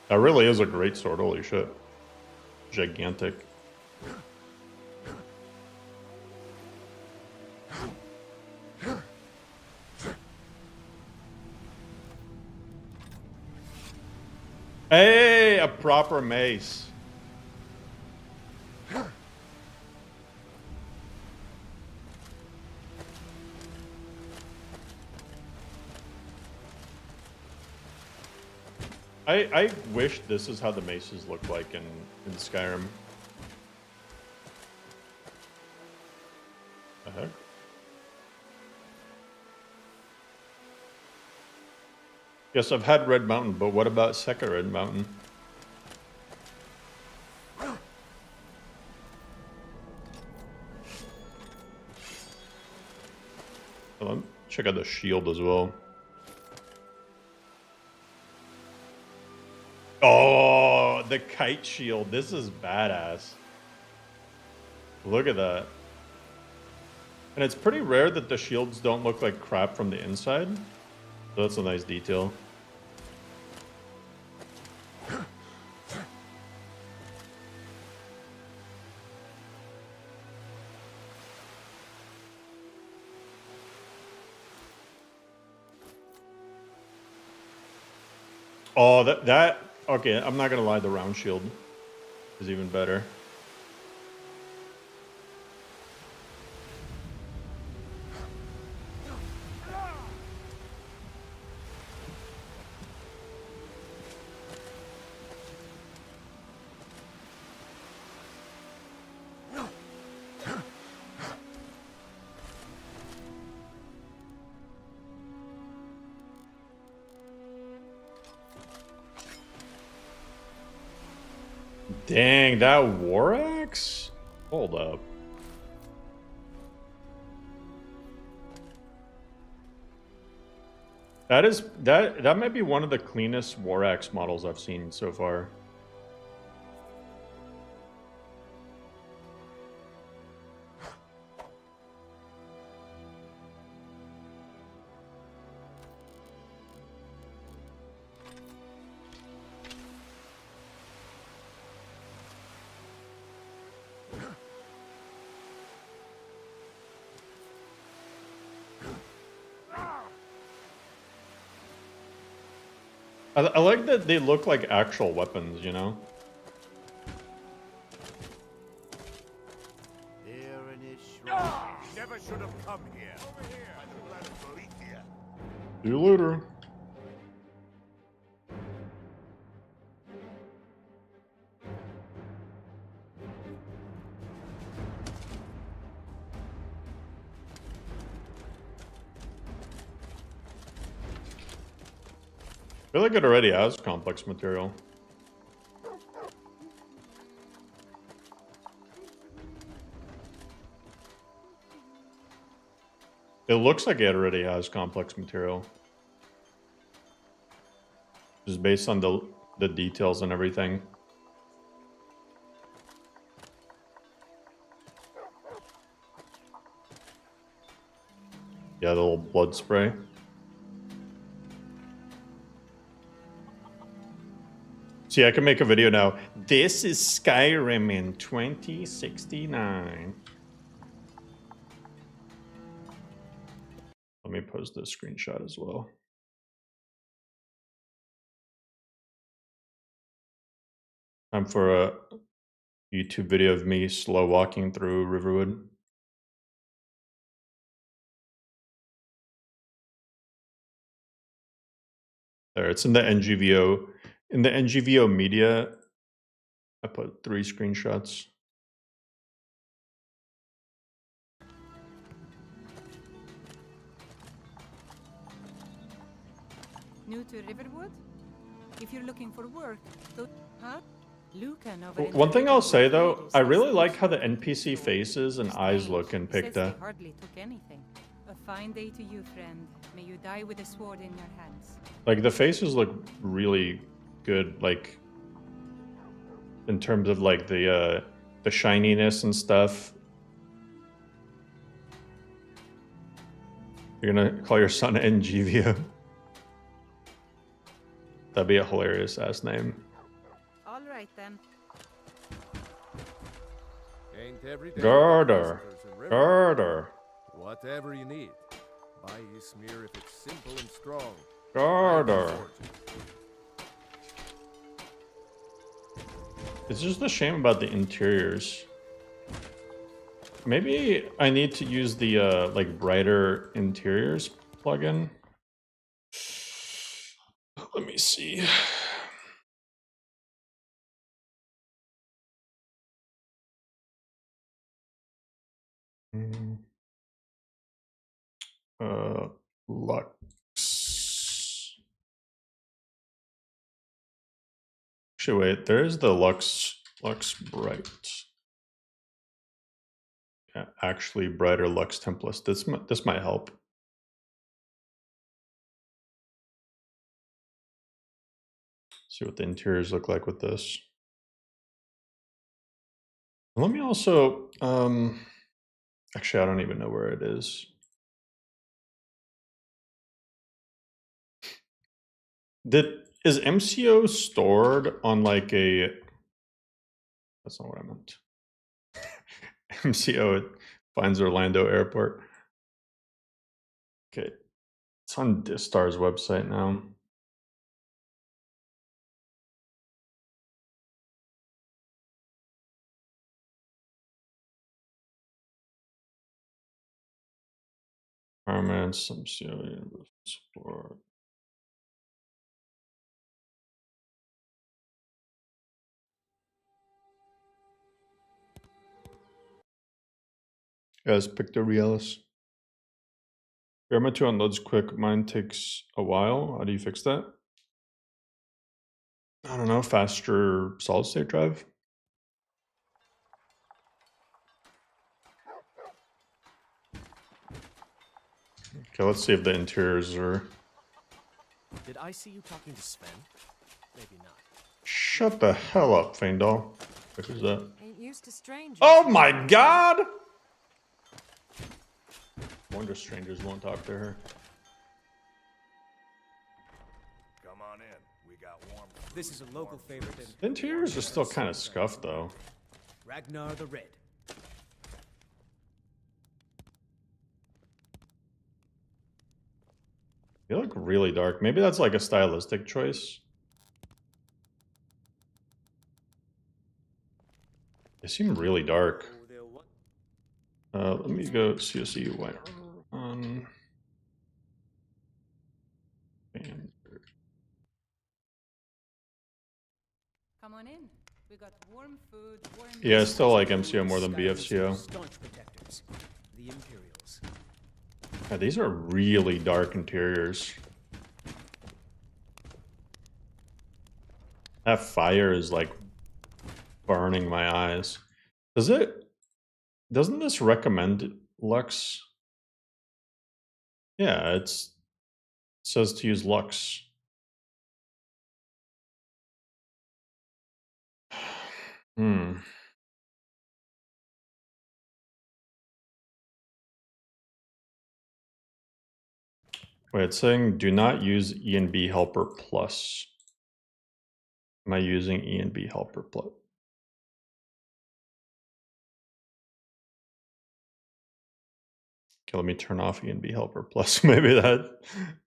That really is a great sword, holy shit. Gigantic. Hey, a proper mace. I wish this is how the maces look like in Skyrim. The heck? Yes, I've had Red Mountain, but what about second Red Mountain? Hold on, check out the shield as well. Oh, the kite shield. This is badass. Look at that. And it's pretty rare that the shields don't look like crap from the inside. So that's a nice detail. Oh, that okay, I'm not gonna lie, the round shield is even better. Dang, that war axe? Hold up. That might be one of the cleanest war axe models I've seen so far. I like that they look like actual weapons, you know? Never should have come here. Over here. By the blood of Boethia. See you later. I feel like it already has complex material. It looks like it already has complex material. Just based on the details and everything. Yeah, the little blood spray. See, I can make a video now. This is Skyrim in 2069. Let me post this screenshot as well. Time for a YouTube video of me slow walking through Riverwood. There, it's in the NGVO. In the NGVO media, I put 3 screenshots. New to Riverwood? If you're looking for work, go... Huh? Lucan over in One the thing I'll Riverwood say though, Traders I says really they like how the shouldn't NPC be sold. faces and eyes look in Says they Picta. hardly took anything. A fine day to you, friend. May you die with a sword in your hands. Like the faces look really good, like in terms of like the shininess and stuff. You're gonna call your son NGVO? That'd be a hilarious ass name. All right then. Ain't every day you get Garter. visitors in Riverwood. Garter. Whatever you need. Buy his smear if it's simple and strong. Garter. It's just a shame about the interiors. Maybe I need to use the like brighter interiors plugin. Let me see. Mm. Lux. Actually, wait. There is the Lux Bright. Yeah, actually, brighter Lux template. This might help. See what the interiors look like with this. Let me also. Actually, I don't even know where it is. Is MCO stored on like a? That's not what I meant. MCO finds Orlando Airport. Okay, it's on Distar's website now. Requirements, MCO universal support. Guys, pick the Realis. Gamma 2 unloads quick. Mine takes a while. How do you fix that? I don't know. Faster solid state drive. Okay, let's see if the interiors are. Did I see you talking to Sven? Maybe not. Shut the hell up, Feindal. What is that? Ain't used to strangers. Oh my god! Wonder strangers won't talk to her. Come on in. We got warm. This is a local favorite. The interiors are still kind of scuffed, though. Ragnar the Red. They look really dark. Maybe that's like a stylistic choice. They seem really dark. Let me go CSE white on. Come on in. We got warm food, warm. Yeah, I still like MCO more than BFCO. Staunch protectors. The Imperials. Yeah, these are really dark interiors. That fire is like burning my eyes. Doesn't this recommend Lux? Yeah, it says to use Lux. Hmm. Wait, it's saying do not use ENB Helper Plus. Am I using ENB Helper Plus? Okay, let me turn off ENB Helper Plus. maybe that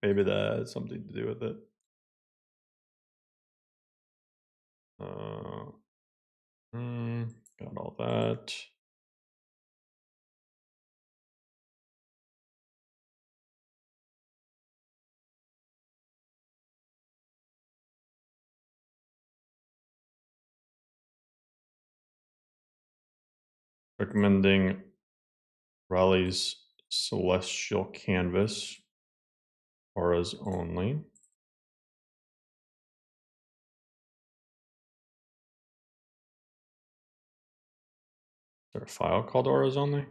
has something to do with it. Got all that. Recommending Raleigh's Celestial Canvas. Auras only. Is there a file called Auras only?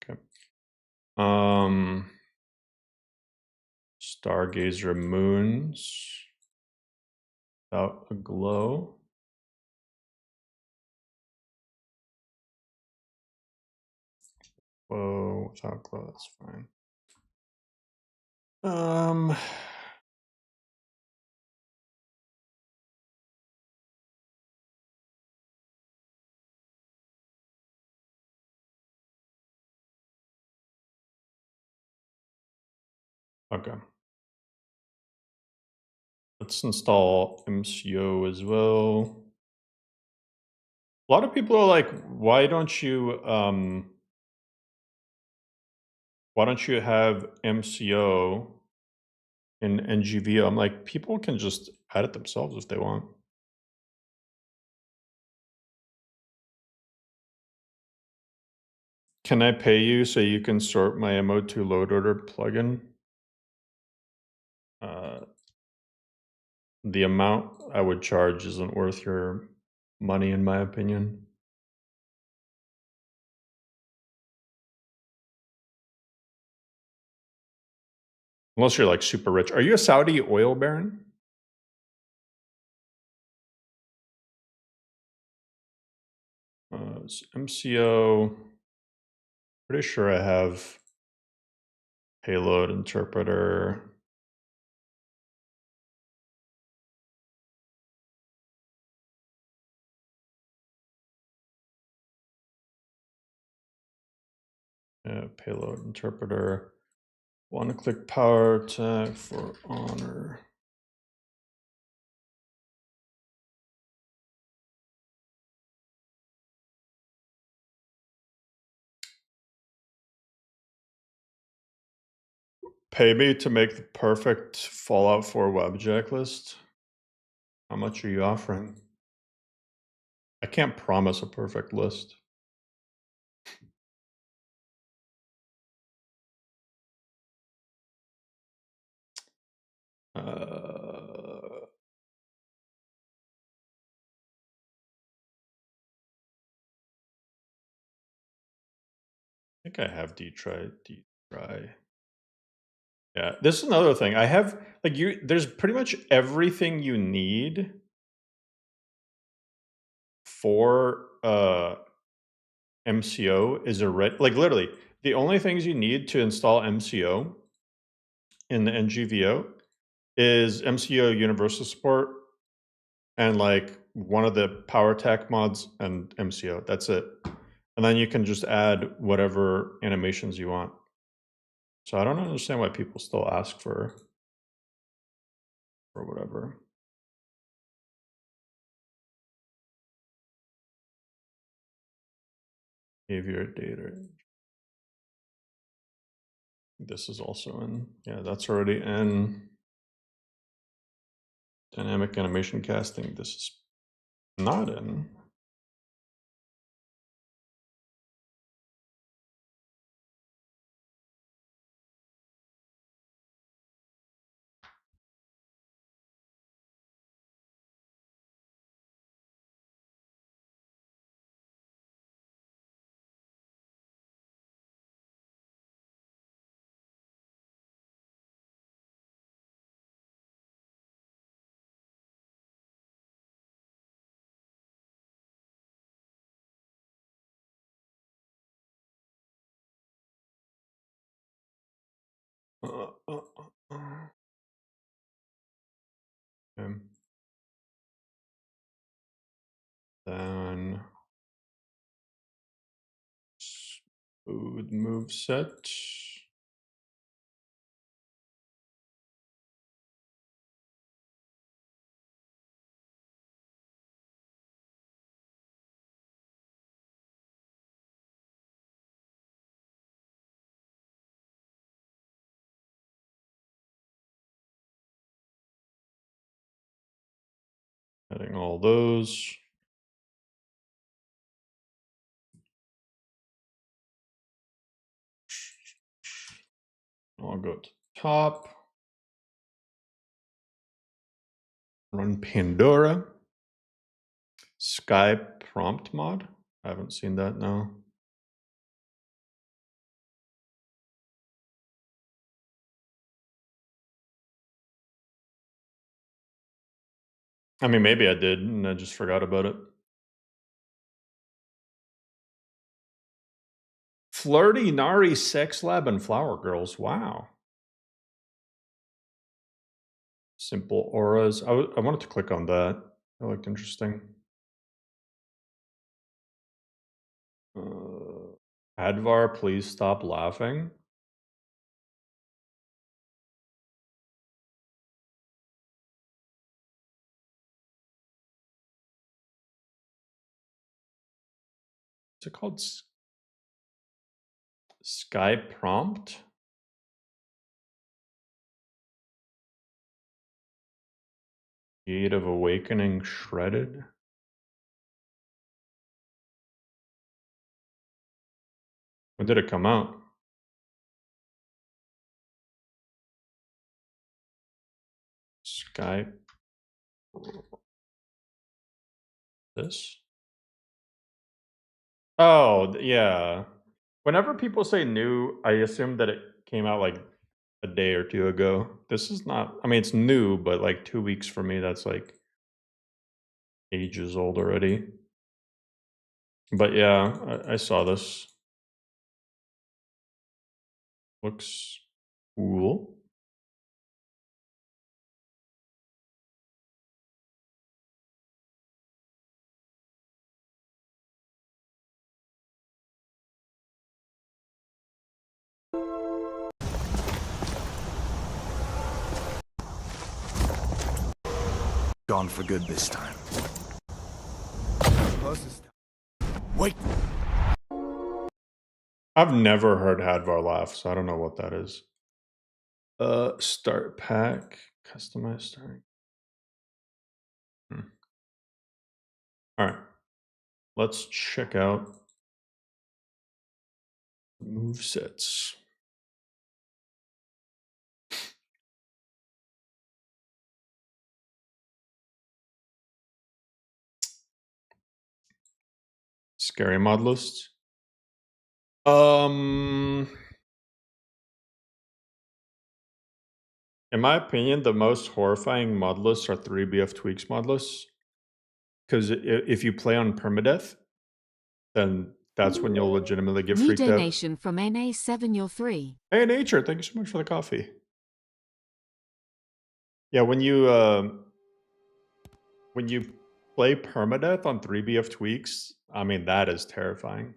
Okay. Stargazer moons without a glow. Whoa, without glow, that's fine. Okay. Let's install MCO as well. A lot of people are like, why don't you have MCO in NGVO. I'm like, people can just add it themselves if they want. Can I pay you so you can sort my MO2 load order plugin? The amount I would charge isn't worth your money, in my opinion. Unless you're like super rich. Are you a Saudi oil baron? MCO. Pretty sure I have payload interpreter. Payload interpreter. Want to click power tag for honor. Pay me to make the perfect Fallout 4 webjack list. How much are you offering? I can't promise a perfect list. I think I have D-try. Yeah, this is another thing. I have like there's pretty much everything you need for MCO is already like literally the only things you need to install MCO in the NGVO is MCO universal support and like one of the power tech mods and MCO. That's it. And then you can just add whatever animations you want. So I don't understand why people still ask for whatever. Behavior data. This is also in, yeah, that's already in dynamic animation casting. This is not in. Okay. Then smooth move set. Adding all those. I'll go to top. Run Pandora. Sky prompt mod. I haven't seen that now. I mean, maybe I did and I just forgot about it. Flirty Nari Sex Lab and Flower Girls. Wow. Simple auras. I wanted to click on that. That looked interesting. Advar, please stop laughing. What's it called? Sky prompt? Gate of Awakening shredded. When did it come out? Sky. This? Oh, yeah. Whenever people say new, I assume that it came out like a day or two ago. This is not, I mean, it's new, but like 2 weeks for me, that's like ages old already. But yeah, I saw this. Looks cool. Gone for good this time. Wait! I've never heard Hadvar laugh, so I don't know what that is. Start pack, customize starting. All right, let's check out move sets. Scary mod list. In my opinion, the most horrifying mod lists are 3BF tweaks mod lists. Because if you play on permadeath, then that's when you'll legitimately get New freaked out. donation from NA703. Hey, Nature, thank you so much for the coffee. Yeah, when you play permadeath on 3BF tweaks, I mean, that is terrifying.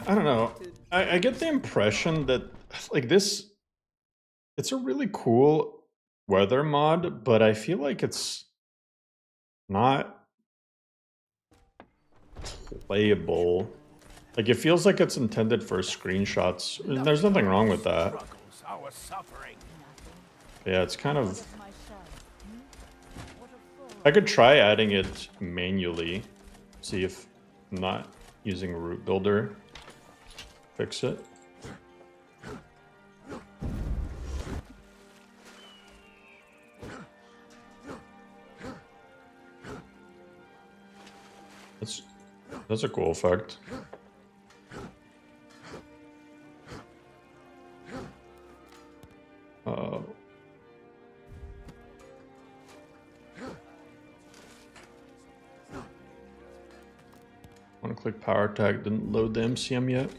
I don't know. I get the impression that like this, it's a really cool weather mod, but I feel like it's not playable. Like it feels like it's intended for screenshots. And there's nothing wrong with that. Yeah, it's kind of. I could try adding it manually, see if not using root builder fix it. That's a cool effect. Want to click power tag, didn't load the MCM yet.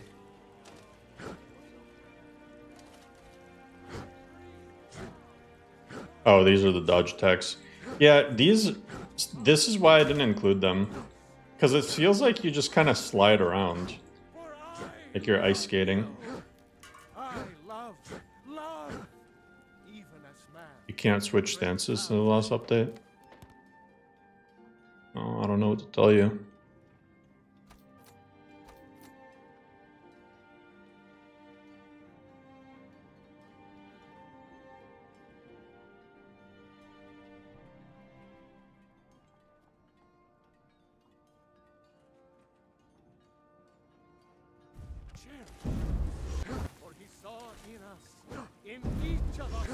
Oh, these are the dodge attacks. Yeah, this is why I didn't include them. Because it feels like you just kind of slide around. Like you're ice skating. You can't switch stances in the last update. Oh, I don't know what to tell you. For he saw in us, in each of us,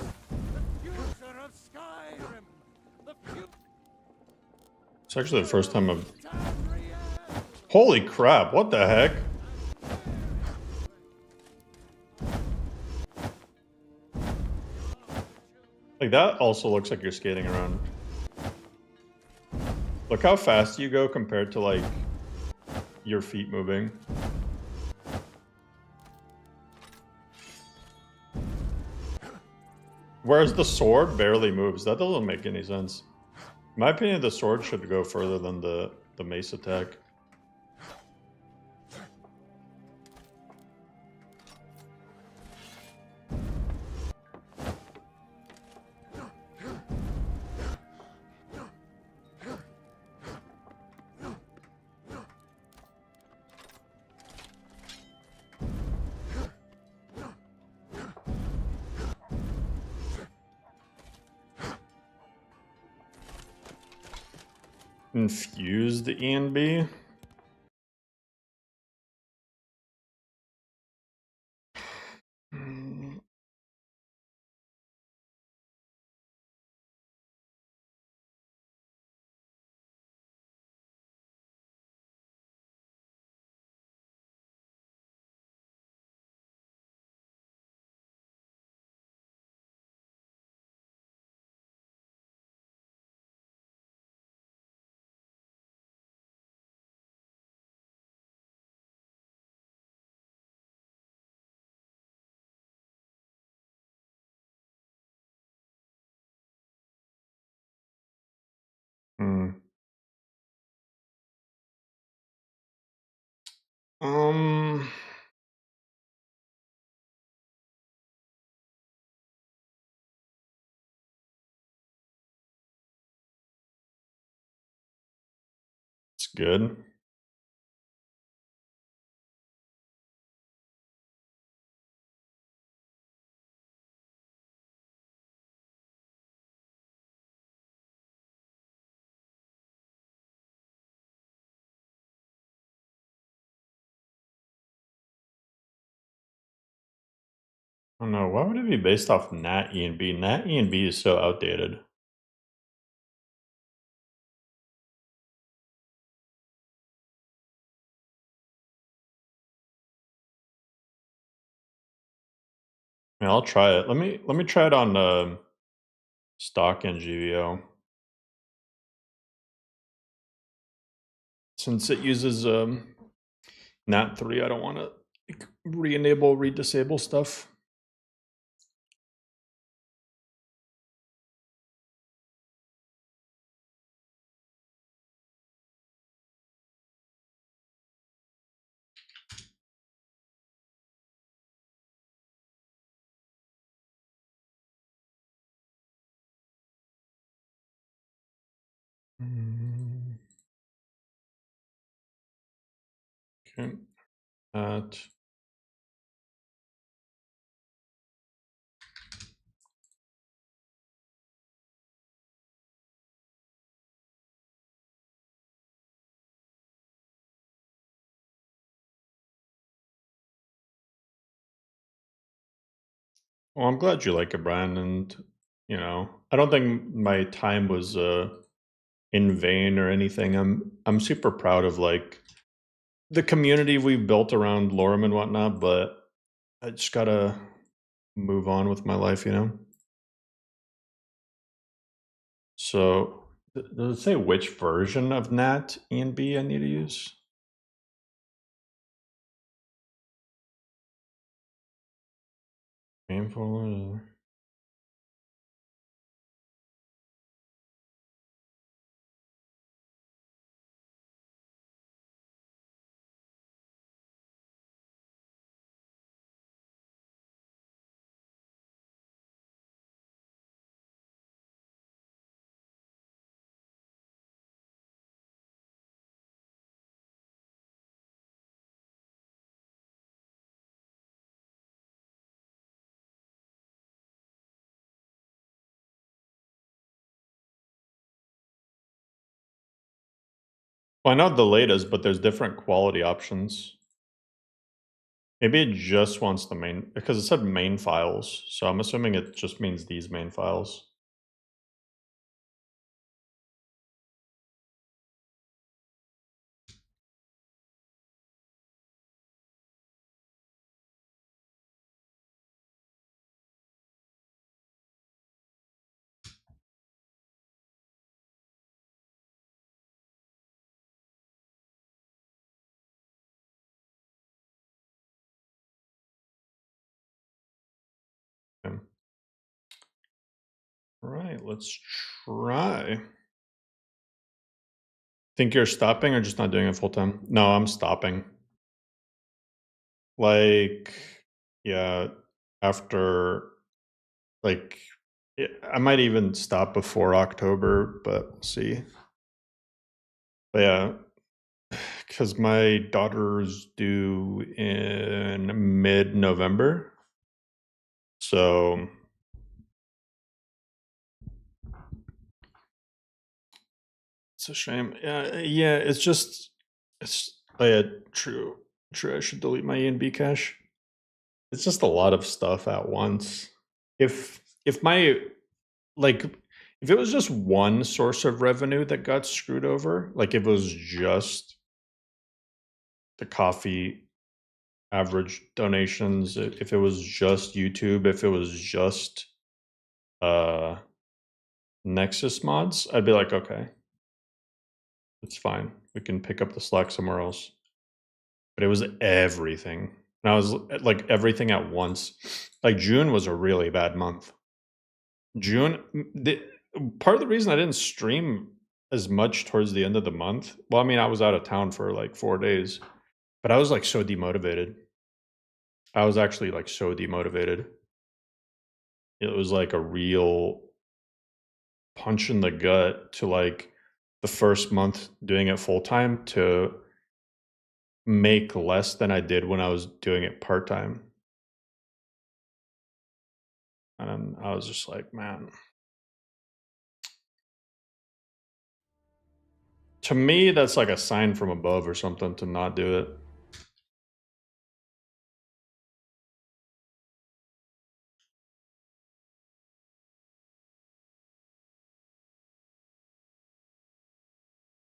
the future of Skyrim. The future. It's actually the first time I've. Holy crap! What the heck? Like that also looks like you're skating around. Look how fast you go compared to like your feet moving. Whereas the sword barely moves. That doesn't make any sense. In my opinion, the sword should go further than the mace attack. infused ENB. Hmm. Um. It's good. I don't know. Why would it be based off NAT ENB? NAT ENB is so outdated. Yeah, I'll try it. Let me try it on stock NGVO. Since it uses NAT 3, I don't want to re-enable, re-disable stuff. Okay. That. Well, I'm glad you like it, Brian, and I don't think my time was in vain or anything. I'm super proud of like the community we've built around Lorem and whatnot, but I just gotta move on with my life. So, does it say which version of NAT ENB I need to use? Main folder. Well, I know the latest, but there's different quality options. Maybe it just wants the main, because it said main files, so I'm assuming it just means these main files. Okay. All right, let's try. Think you're stopping or just not doing it full time? No, I'm stopping. Like, yeah, after like, I might even stop before October, but we'll see. But yeah, because my daughter's due in mid-November, so It's a shame. Yeah, it's just yeah, true. I should delete my ENB cache. It's just a lot of stuff at once. If my like if it was just one source of revenue that got screwed over, like if it was just the coffee average donations, if it was just YouTube, if it was just Nexus mods, I'd be like, okay, it's fine. We can pick up the slack somewhere else. But it was everything. And I was like everything at once. Like June was a really bad month. June, part of the reason I didn't stream as much towards the end of the month, well, I mean, I was out of town for like 4 days, but I was like so demotivated. I was actually like so demotivated. It was like a real punch in the gut to like the first month doing it full time to make less than I did when I was doing it part time. And I was just like, man. To me, that's like a sign from above or something to not do it.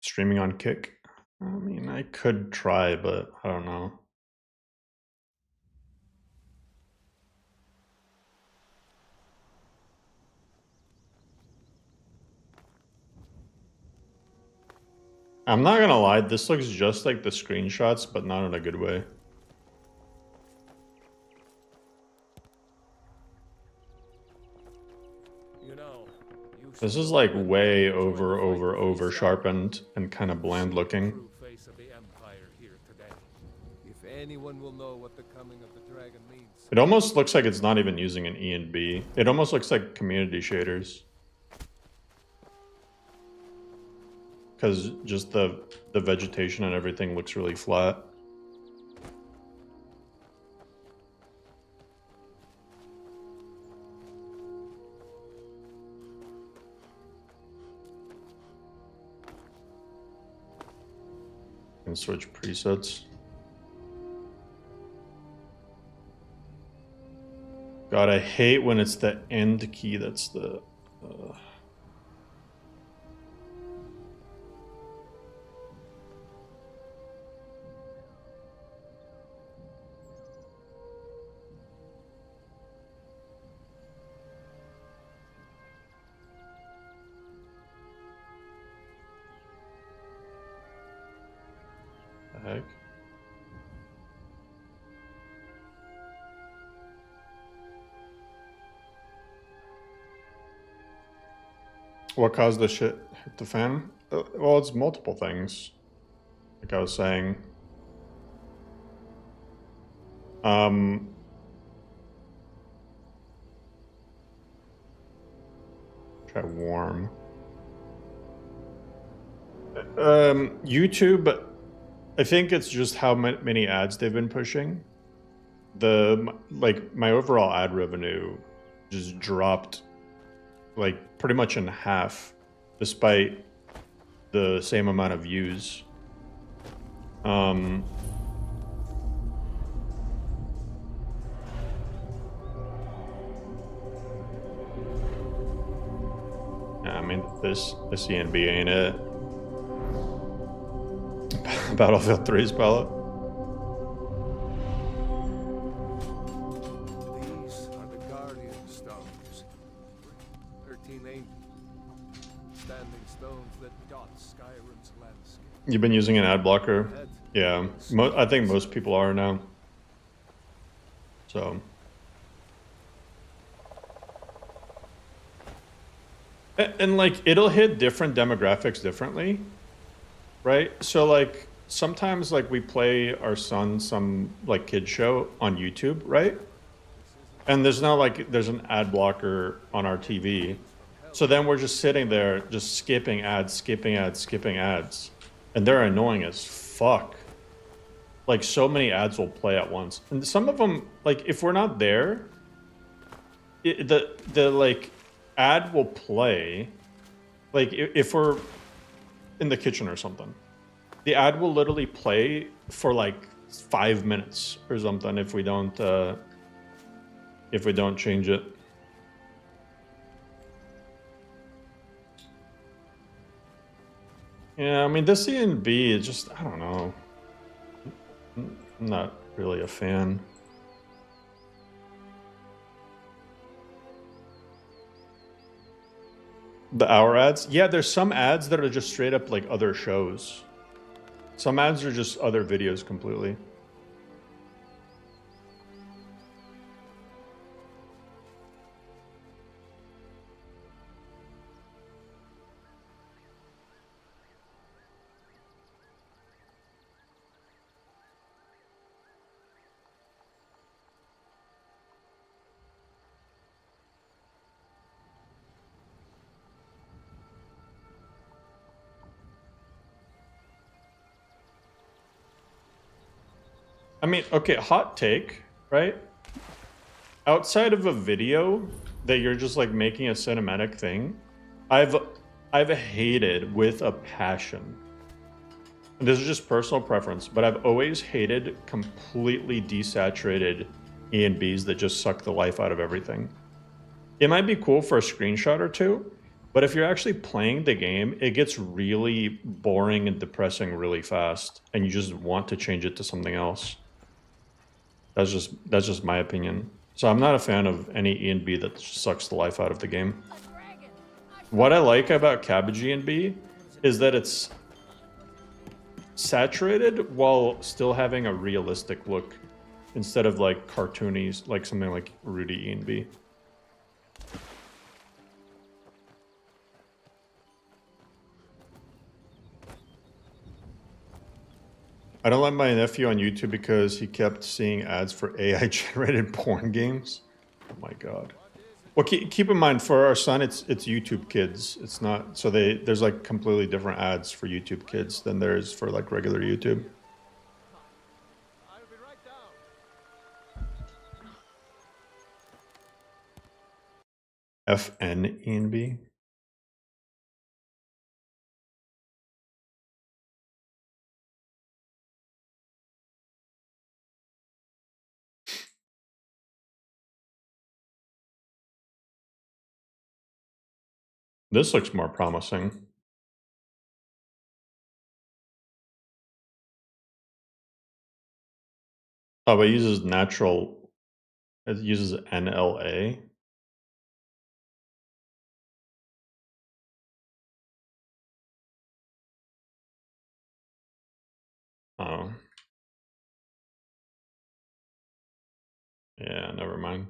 Streaming on Kick? I mean, I could try, but I don't know. I'm not gonna lie, this looks just like the screenshots, but not in a good way. You know, This is like way over sharpened and kind of bland looking. true face of the Empire here today. If anyone will know what the coming of the dragon means. It almost looks like it's not even using an E and B. It almost looks like community shaders. Because just the vegetation and everything looks really flat. And switch presets. God, I hate when it's the end key that's the... the heck? What caused the shit hit the fan? Well, it's multiple things. Like I was saying. Try warm. YouTube, I think it's just how many ads they've been pushing. My overall ad revenue just dropped like pretty much in half despite the same amount of views. I mean, this ENB ain't it. Battlefield 3's palette. These are the Guardian Stones. 13 ancient standing stones that dot Skyrim's landscape. You've been using an ad blocker? Yeah, I think most people are now. So. And like, it'll hit different demographics differently, right? So like, sometimes like we play our son some like kid show on YouTube, right? And there's not like, there's an ad blocker on our TV. So then we're just sitting there, just skipping ads. And they're annoying as fuck. Like so many ads will play at once. And some of them, like if we're not there, the like ad will play. Like if we're, in the kitchen or something. The ad will literally play for like 5 minutes or something if we don't change it. Yeah, I mean, this E&B is just, I don't know. I'm not really a fan. The hour ads? Yeah, there's some ads that are just straight up like other shows. Some ads are just other videos completely. I mean, okay, hot take, right? Outside of a video that you're just like making a cinematic thing, I've hated with a passion. And this is just personal preference, but I've always hated completely desaturated E&Bs that just suck the life out of everything. It might be cool for a screenshot or two, but if you're actually playing the game, it gets really boring and depressing really fast, and you just want to change it to something else. That's just my opinion. So I'm not a fan of any E&B that sucks the life out of the game. What I like about Cabbage E&B is that it's saturated while still having a realistic look instead of like cartoonies, like something like Rudy E&B. I don't let my nephew on YouTube because he kept seeing ads for AI-generated porn games. Oh my god. Well, keep in mind, for our son, it's YouTube Kids. It's not, so there's like completely different ads for YouTube Kids than there is for like regular YouTube. I'll be right down. FN E&B. This looks more promising. Oh, but it uses natural. It uses NLA. Oh. Yeah, never mind.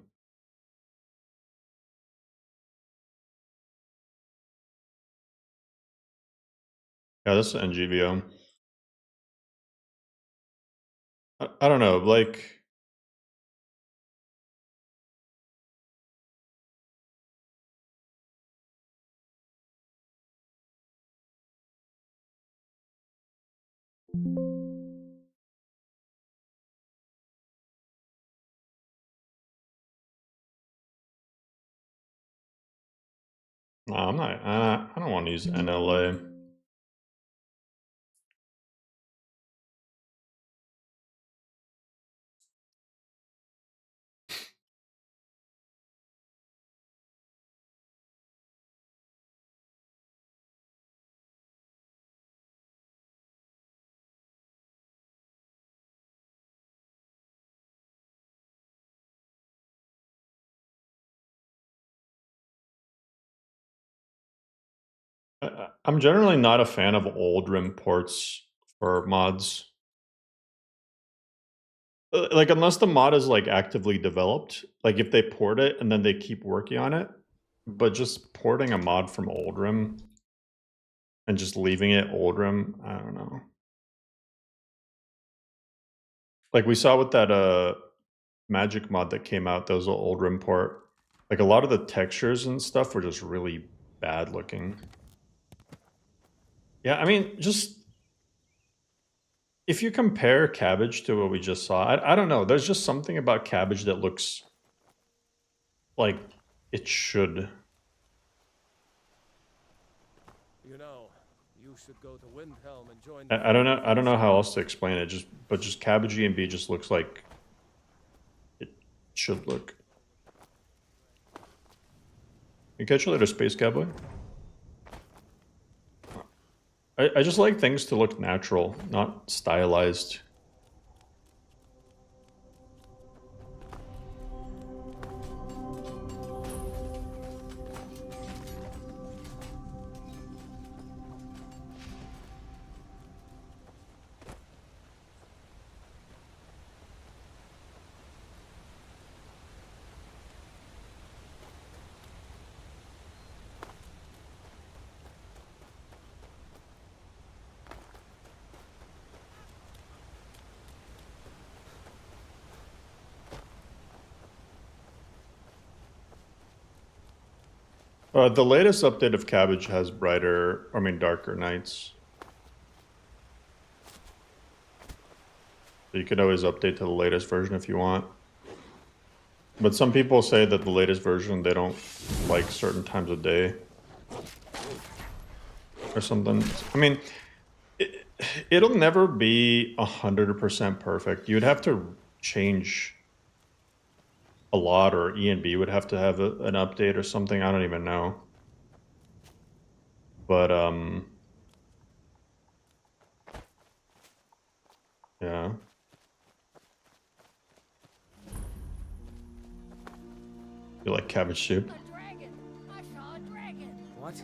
Yeah, this is NGVO. I don't know, like... No, I'm not... I don't want to use NLA. I'm generally not a fan of old rim ports for mods. Like, unless the mod is like actively developed, like if they port it and then they keep working on it, but just porting a mod from old rim and just leaving it old rim, I don't know. Like we saw with that magic mod that came out, that was an old rim port. Like a lot of the textures and stuff were just really bad looking. Yeah, I mean, just if you compare Cabbage to what we just saw, I don't know. There's just something about Cabbage that looks like it should. You know, you You should go to Windhelm and join I don't know. I don't know how else to explain it. Just cabbage E&B just looks like it should look. You catch you later, Space Cowboy. I just like things to look natural, not stylized. The latest update of Cabbage has darker nights. You could always update to the latest version if you want. But some people say that the latest version, they don't like certain times of day. Or something. I mean, it'll never be 100% perfect. You'd have to change a lot, or E&B would have to have an update or something. I don't even know. But yeah. You like cabbage soup? A dragon! I saw a dragon! What?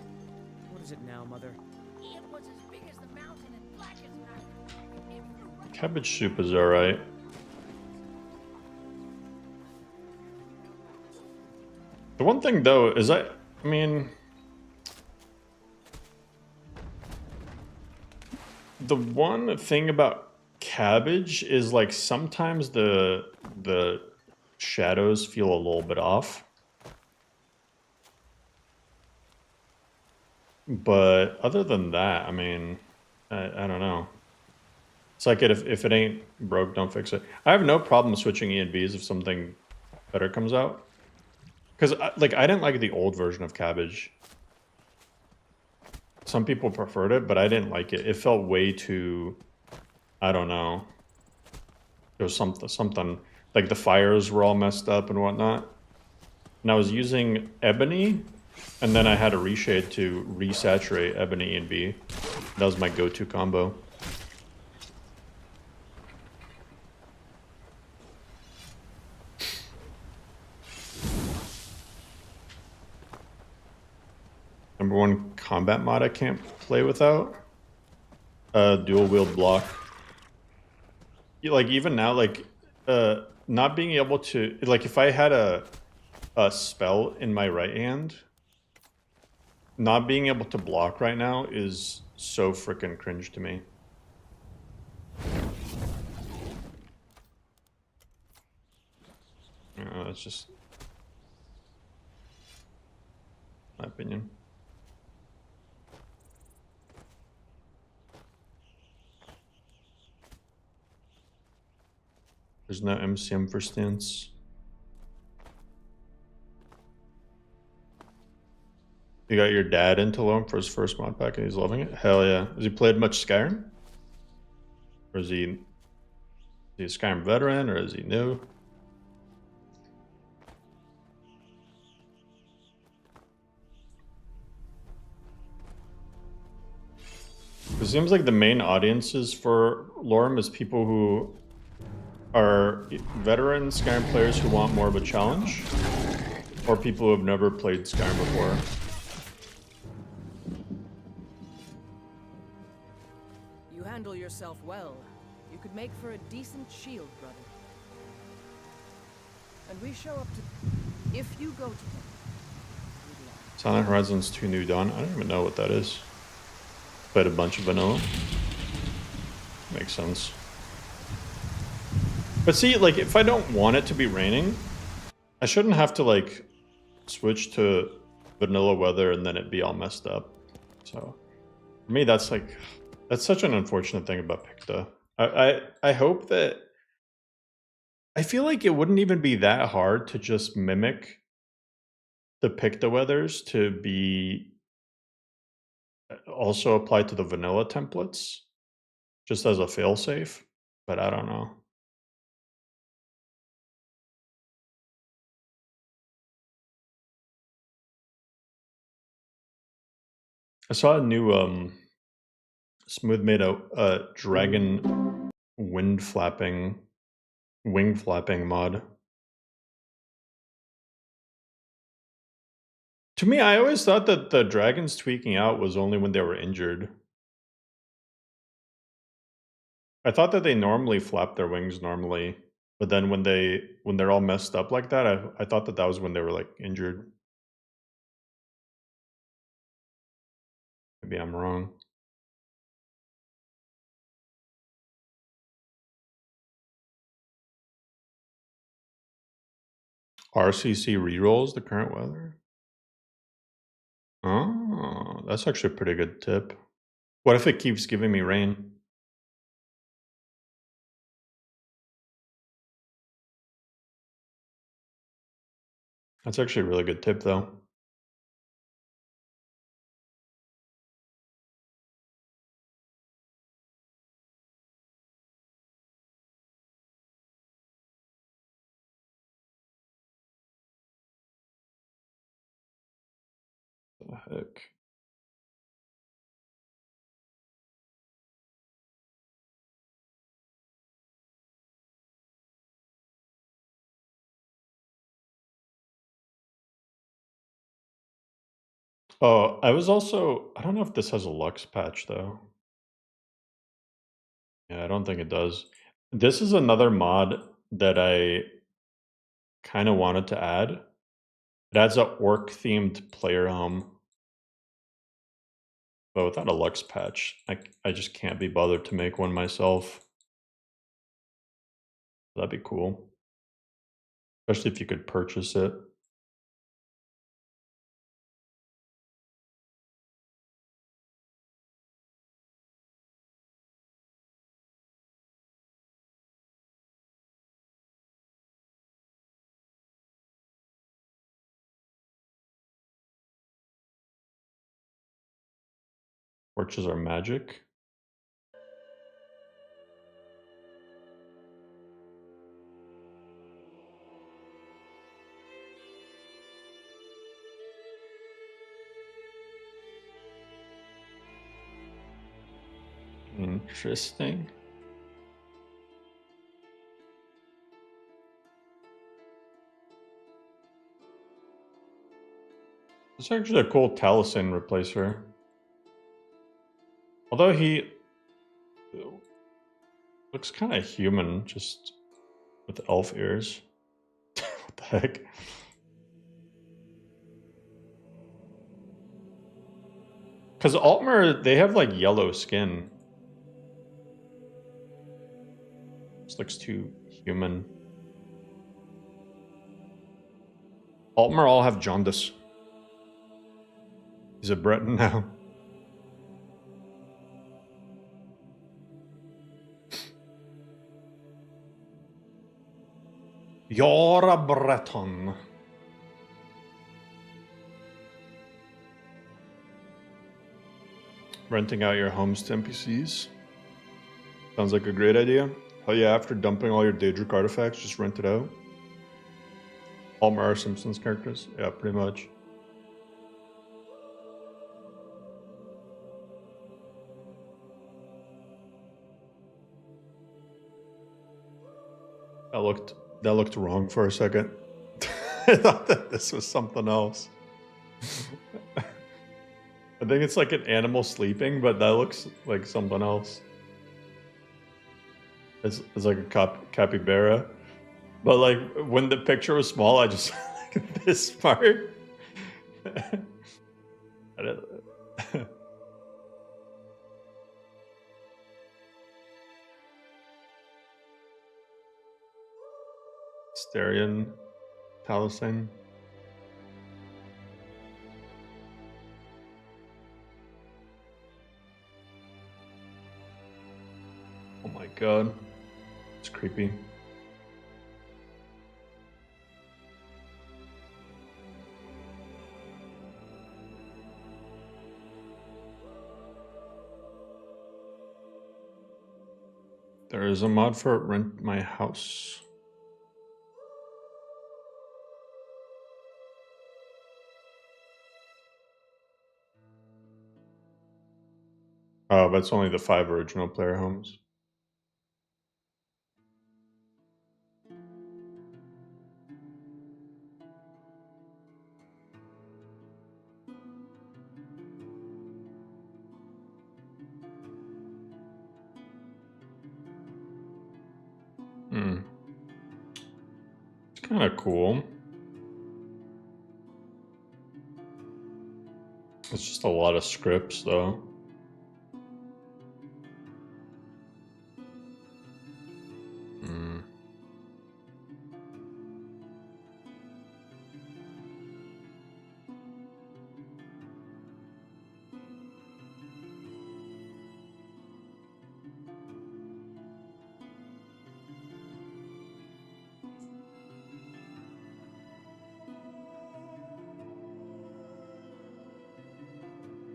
What is it now, Mother? It was as big as the mountain and black as night. Cabbage soup is alright. The one thing though is I mean, the one thing about cabbage is like sometimes the shadows feel a little bit off. But other than that, I mean, I don't know. It's like if it ain't broke, don't fix it. I have no problem switching E and Bs if something better comes out. Because, I didn't like the old version of Cabbage. Some people preferred it, but I didn't like it. It felt way too... I don't know. There was something... Like, the fires were all messed up and whatnot. And I was using Ebony, and then I had a reshade to resaturate Ebony and B. That was my go-to combo. Number one combat mod I can't play without. Dual wield block. Like even now, not being able to, like if I had a spell in my right hand, not being able to block right now is so freaking cringe to me. That's just my opinion. There's no MCM for stance. You got your dad into loan for his first mod pack and he's loving it? Hell yeah. Has he played much Skyrim? Or is he a Skyrim veteran, or is he new? It seems like the main audiences for Lorem is people who are veteran Skyrim players who want more of a challenge, or people who have never played Skyrim before. You handle yourself well. You could make for a decent shield, brother. And we show up to... If you go to them... Sonic Horizons 2 New Dawn. I don't even know what that is. Played a bunch of vanilla. Makes sense. But see, like, if I don't want it to be raining, I shouldn't have to, like, switch to vanilla weather and then it be all messed up. So, for me, that's, like, that's such an unfortunate thing about Picta. I hope that... I feel like it wouldn't even be that hard to just mimic the Picta weathers to be also apply to the vanilla templates, just as a failsafe, but I don't know. I saw a new Smooth made a dragon wing flapping mod. To me, I always thought that the dragons tweaking out was only when they were injured. I thought that they normally flap their wings normally, but then when they're all messed up like that, I thought that that was when they were like injured. Maybe I'm wrong. RCC rerolls the current weather. Oh, that's actually a pretty good tip. What if it keeps giving me rain? That's actually a really good tip, though. What the heck? Oh, I was also, I don't know if this has a Lux patch though. Yeah, I don't think it does. This is another mod that I kind of wanted to add. It adds a orc themed player home. But without a Lux patch, I just can't be bothered to make one myself. That'd be cool. Especially if you could purchase it. Torches are magic. Interesting. It's actually a cool Taliesin replacer. Although he looks kind of human, just with elf ears. What the heck? Because Altmer, they have like yellow skin. This looks too human. Altmer all have jaundice. He's a Breton now. You're a Breton. Renting out your homes to NPCs. Sounds like a great idea. Hell yeah, after dumping all your Daedric artifacts, just rent it out. Altmer are Simpsons characters? Yeah, pretty much. That looked wrong for a second. I thought that this was something else. I think it's like an animal sleeping, but that looks like something else. It's like a capybara. But like when the picture was small, I just like this part. I don't- Styrian Palestine. Oh my god. It's creepy. There is a mod for Rent My House. Oh, but it's only the 5 original player homes. It's kind of cool. It's just a lot of scripts, though.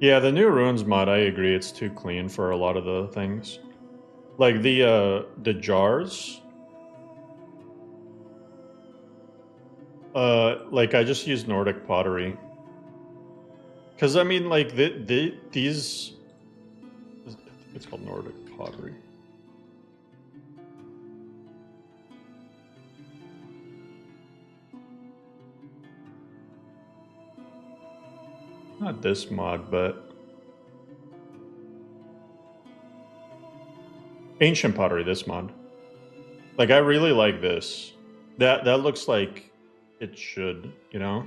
Yeah, the new ruins mod, I agree, it's too clean for a lot of the things. Like the jars. Like I just use Nordic pottery. Cause I mean, like these, it's called Nordic pottery. Not this mod, but ancient pottery. This mod, like I really like this. That looks like it should, you know.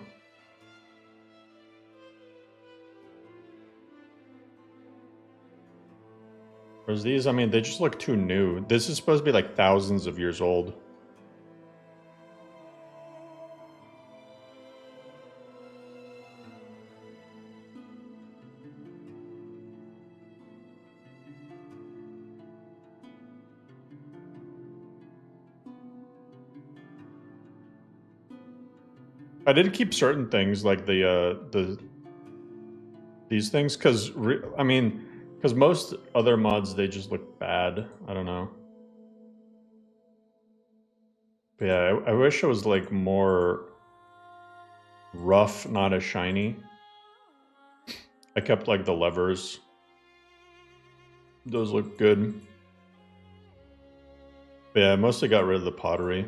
Whereas these, I mean, they just look too new. This is supposed to be like thousands of years old. I did keep certain things like these things because I mean, because most other mods they just look bad. I don't know. But yeah, I wish it was like more rough, not as shiny. I kept like the levers. Those look good. But yeah, I mostly got rid of the pottery.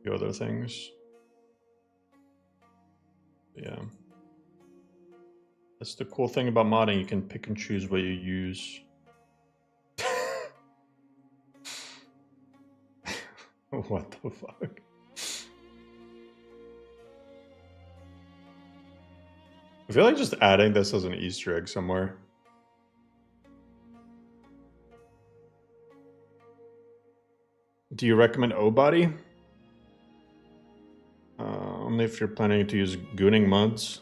The other things. Yeah. That's the cool thing about modding, you can pick and choose what you use. What the fuck? I feel like just adding this as an Easter egg somewhere. Do you recommend O-Body? Only if you're planning to use gooning mods.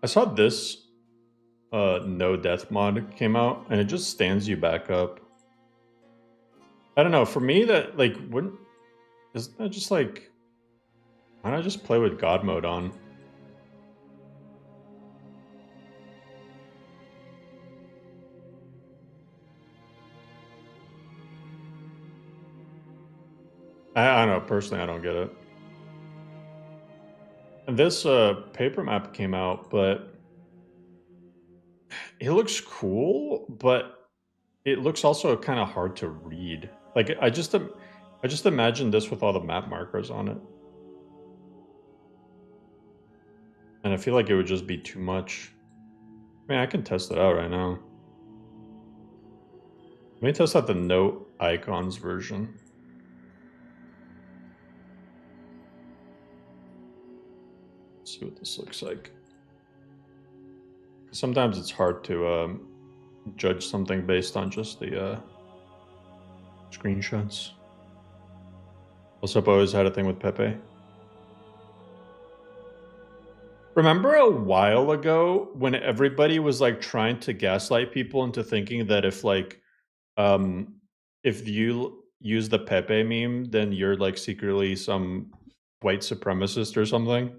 I saw this no death mod came out and it just stands you back up. I don't know, for me that like wouldn't, isn't that just like, why not just play with God mode on? I don't know, personally I don't get it. And this paper map came out, but it looks cool, but it looks also kind of hard to read. Like I just imagine this with all the map markers on it. And I feel like it would just be too much. I mean, I can test it out right now. Let me test out the no icons version. Let's see what this looks like. Sometimes it's hard to judge something based on just the screenshots. What's up? I always had a thing with Pepe. Remember a while ago when everybody was like trying to gaslight people into thinking that if like if you use the Pepe meme, then you're like secretly some white supremacist or something.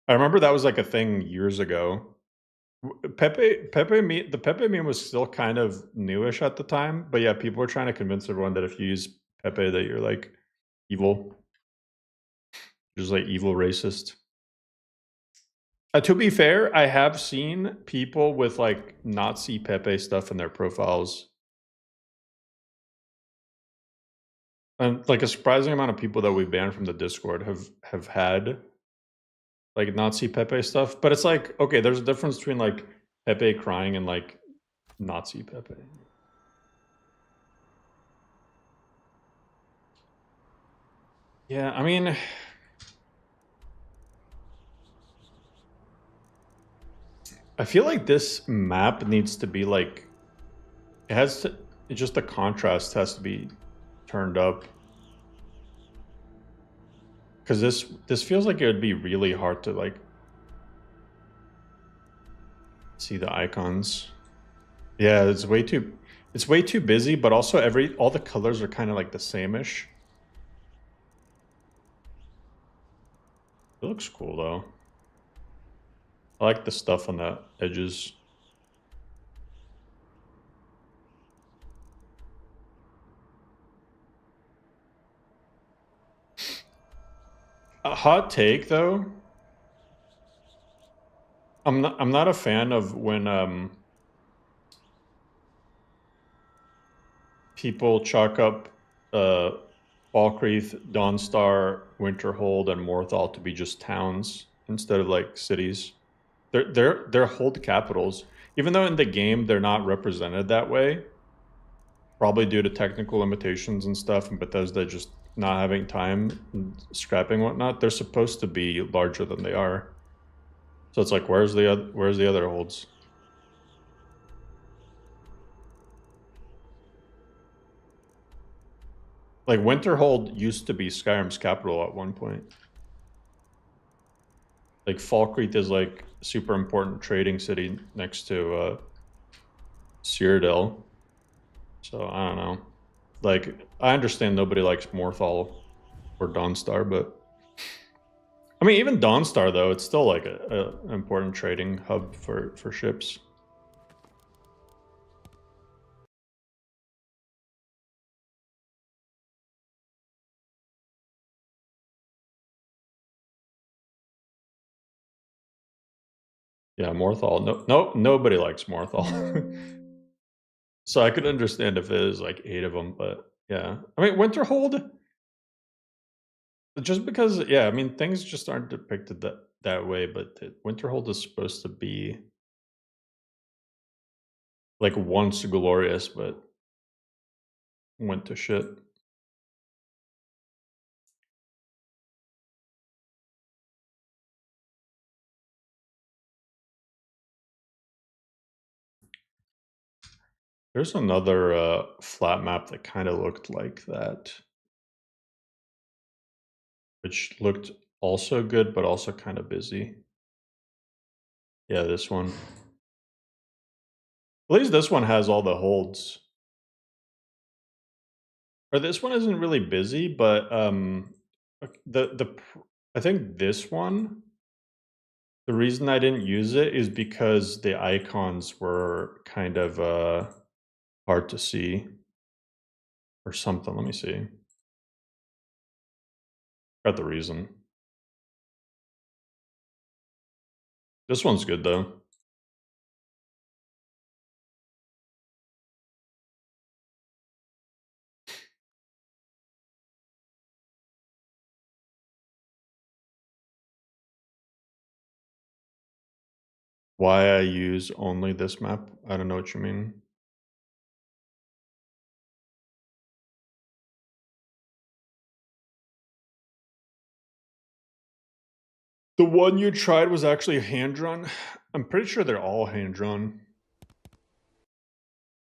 I remember that was like a thing years ago. The Pepe meme was still kind of newish at the time, but yeah, people were trying to convince everyone that if you use Pepe, that you're like evil, just like evil racist. To be fair, I have seen people with like Nazi Pepe stuff in their profiles. And like a surprising amount of people that we banned from the Discord have had like Nazi Pepe stuff. But it's like, okay, there's a difference between like Pepe crying and like Nazi Pepe. Yeah, I mean, I feel like this map needs to be like, it has to, it's just the contrast has to be turned up. Because this feels like it would be really hard to like see the icons. Yeah, it's way too busy, but also all the colors are kind of like the same-ish. It looks cool though. I like the stuff on the edges. A hot take though. I'm not a fan of when people chalk up Falkreath, Dawnstar, Winterhold, and Morthal to be just towns instead of like cities. They're hold capitals. Even though in the game they're not represented that way, probably due to technical limitations and stuff, and Bethesda just not having time and scrapping whatnot, they're supposed to be larger than they are. So it's like, where's the other holds? Like Winterhold used to be Skyrim's capital at one point. Like Falkreath is like a super important trading city next to Cyrodiil. So I don't know. Like I understand nobody likes Morthal or Dawnstar, but I mean even Dawnstar though, it's still like an important trading hub for ships. Yeah, Morthal. Nobody likes Morthal. So I could understand if there's like 8 of them, but yeah. I mean, Winterhold, just because, yeah, I mean, things just aren't depicted that way, but Winterhold is supposed to be like once glorious, but went to shit. There's another flat map that kind of looked like that, which looked also good, but also kind of busy. Yeah, this one. At least this one has all the holds. Or this one isn't really busy, but I think this one, the reason I didn't use it is because the icons were kind of hard to see or something. Let me see. Got the reason. This one's good though. Why I use only this map? I don't know what you mean. The one you tried was actually hand drawn. I'm pretty sure they're all hand drawn.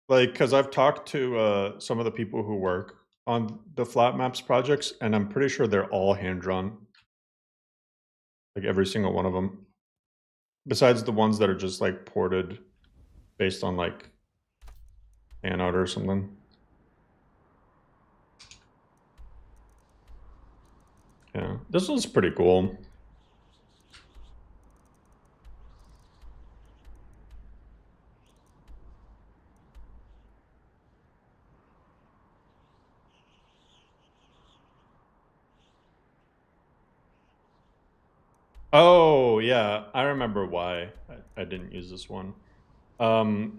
Like, because I've talked to some of the people who work on the flat maps projects, and I'm pretty sure they're all hand drawn. Like every single one of them. Besides the ones that are just like ported based on like fan art or something. Yeah, this one's pretty cool. Oh, yeah, I remember why I didn't use this one.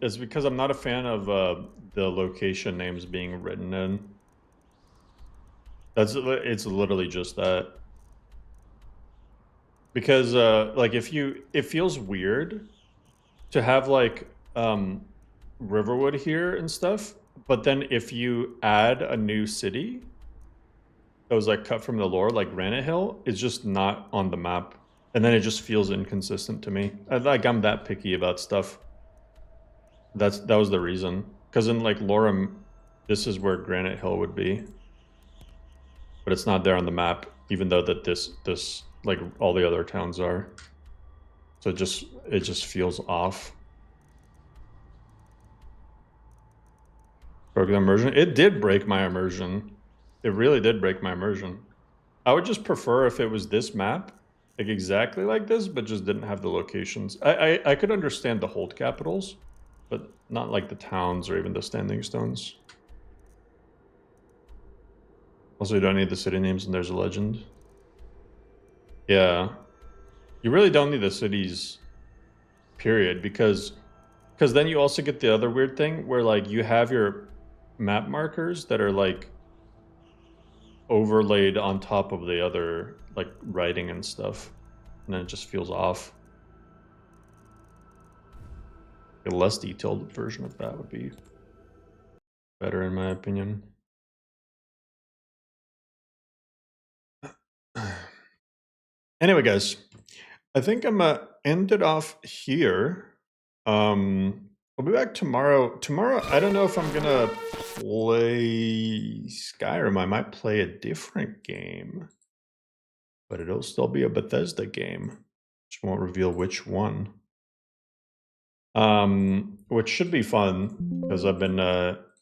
It's because I'm not a fan of the location names being written in. It's literally just that. Because like it feels weird to have like Riverwood here and stuff, but then if you add a new city that was like cut from the lore, like Granite Hill, it's just not on the map. And then it just feels inconsistent to me. I'm that picky about stuff. That was the reason. Because in like Lorem, this is where Granite Hill would be, but it's not there on the map, even though that this like all the other towns are. So it just feels off. Broke the immersion. It did break my immersion. It really did break my immersion. I would just prefer if it was this map, like exactly like this, but just didn't have the locations. I could understand the hold capitals, but not like the towns or even the standing stones. Also, you don't need the city names and there's a legend. Yeah. You really don't need the cities, period, because then you also get the other weird thing where like you have your map markers that are like overlaid on top of the other like writing and stuff, and then it just feels off. A less detailed version of that would be better in my opinion. Anyway, guys, I think I'm gonna end it off here. I'll be back tomorrow. Tomorrow, I don't know if I'm gonna play Skyrim. I might play a different game, but it'll still be a Bethesda game. Just won't reveal which one. Which should be fun because I've been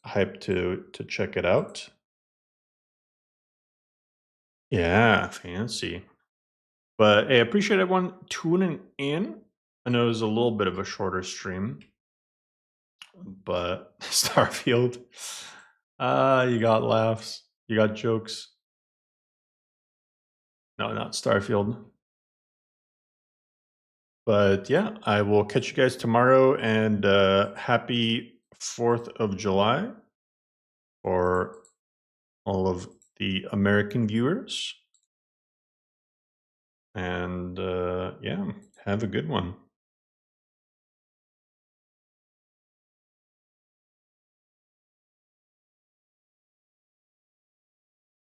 hyped to check it out. Yeah, fancy. But hey, I appreciate everyone tuning in. I know it was a little bit of a shorter stream, but Starfield. You got laughs. You got jokes. No, not Starfield. But yeah, I will catch you guys tomorrow, and happy 4th of July for all of the American viewers. And yeah, have a good one.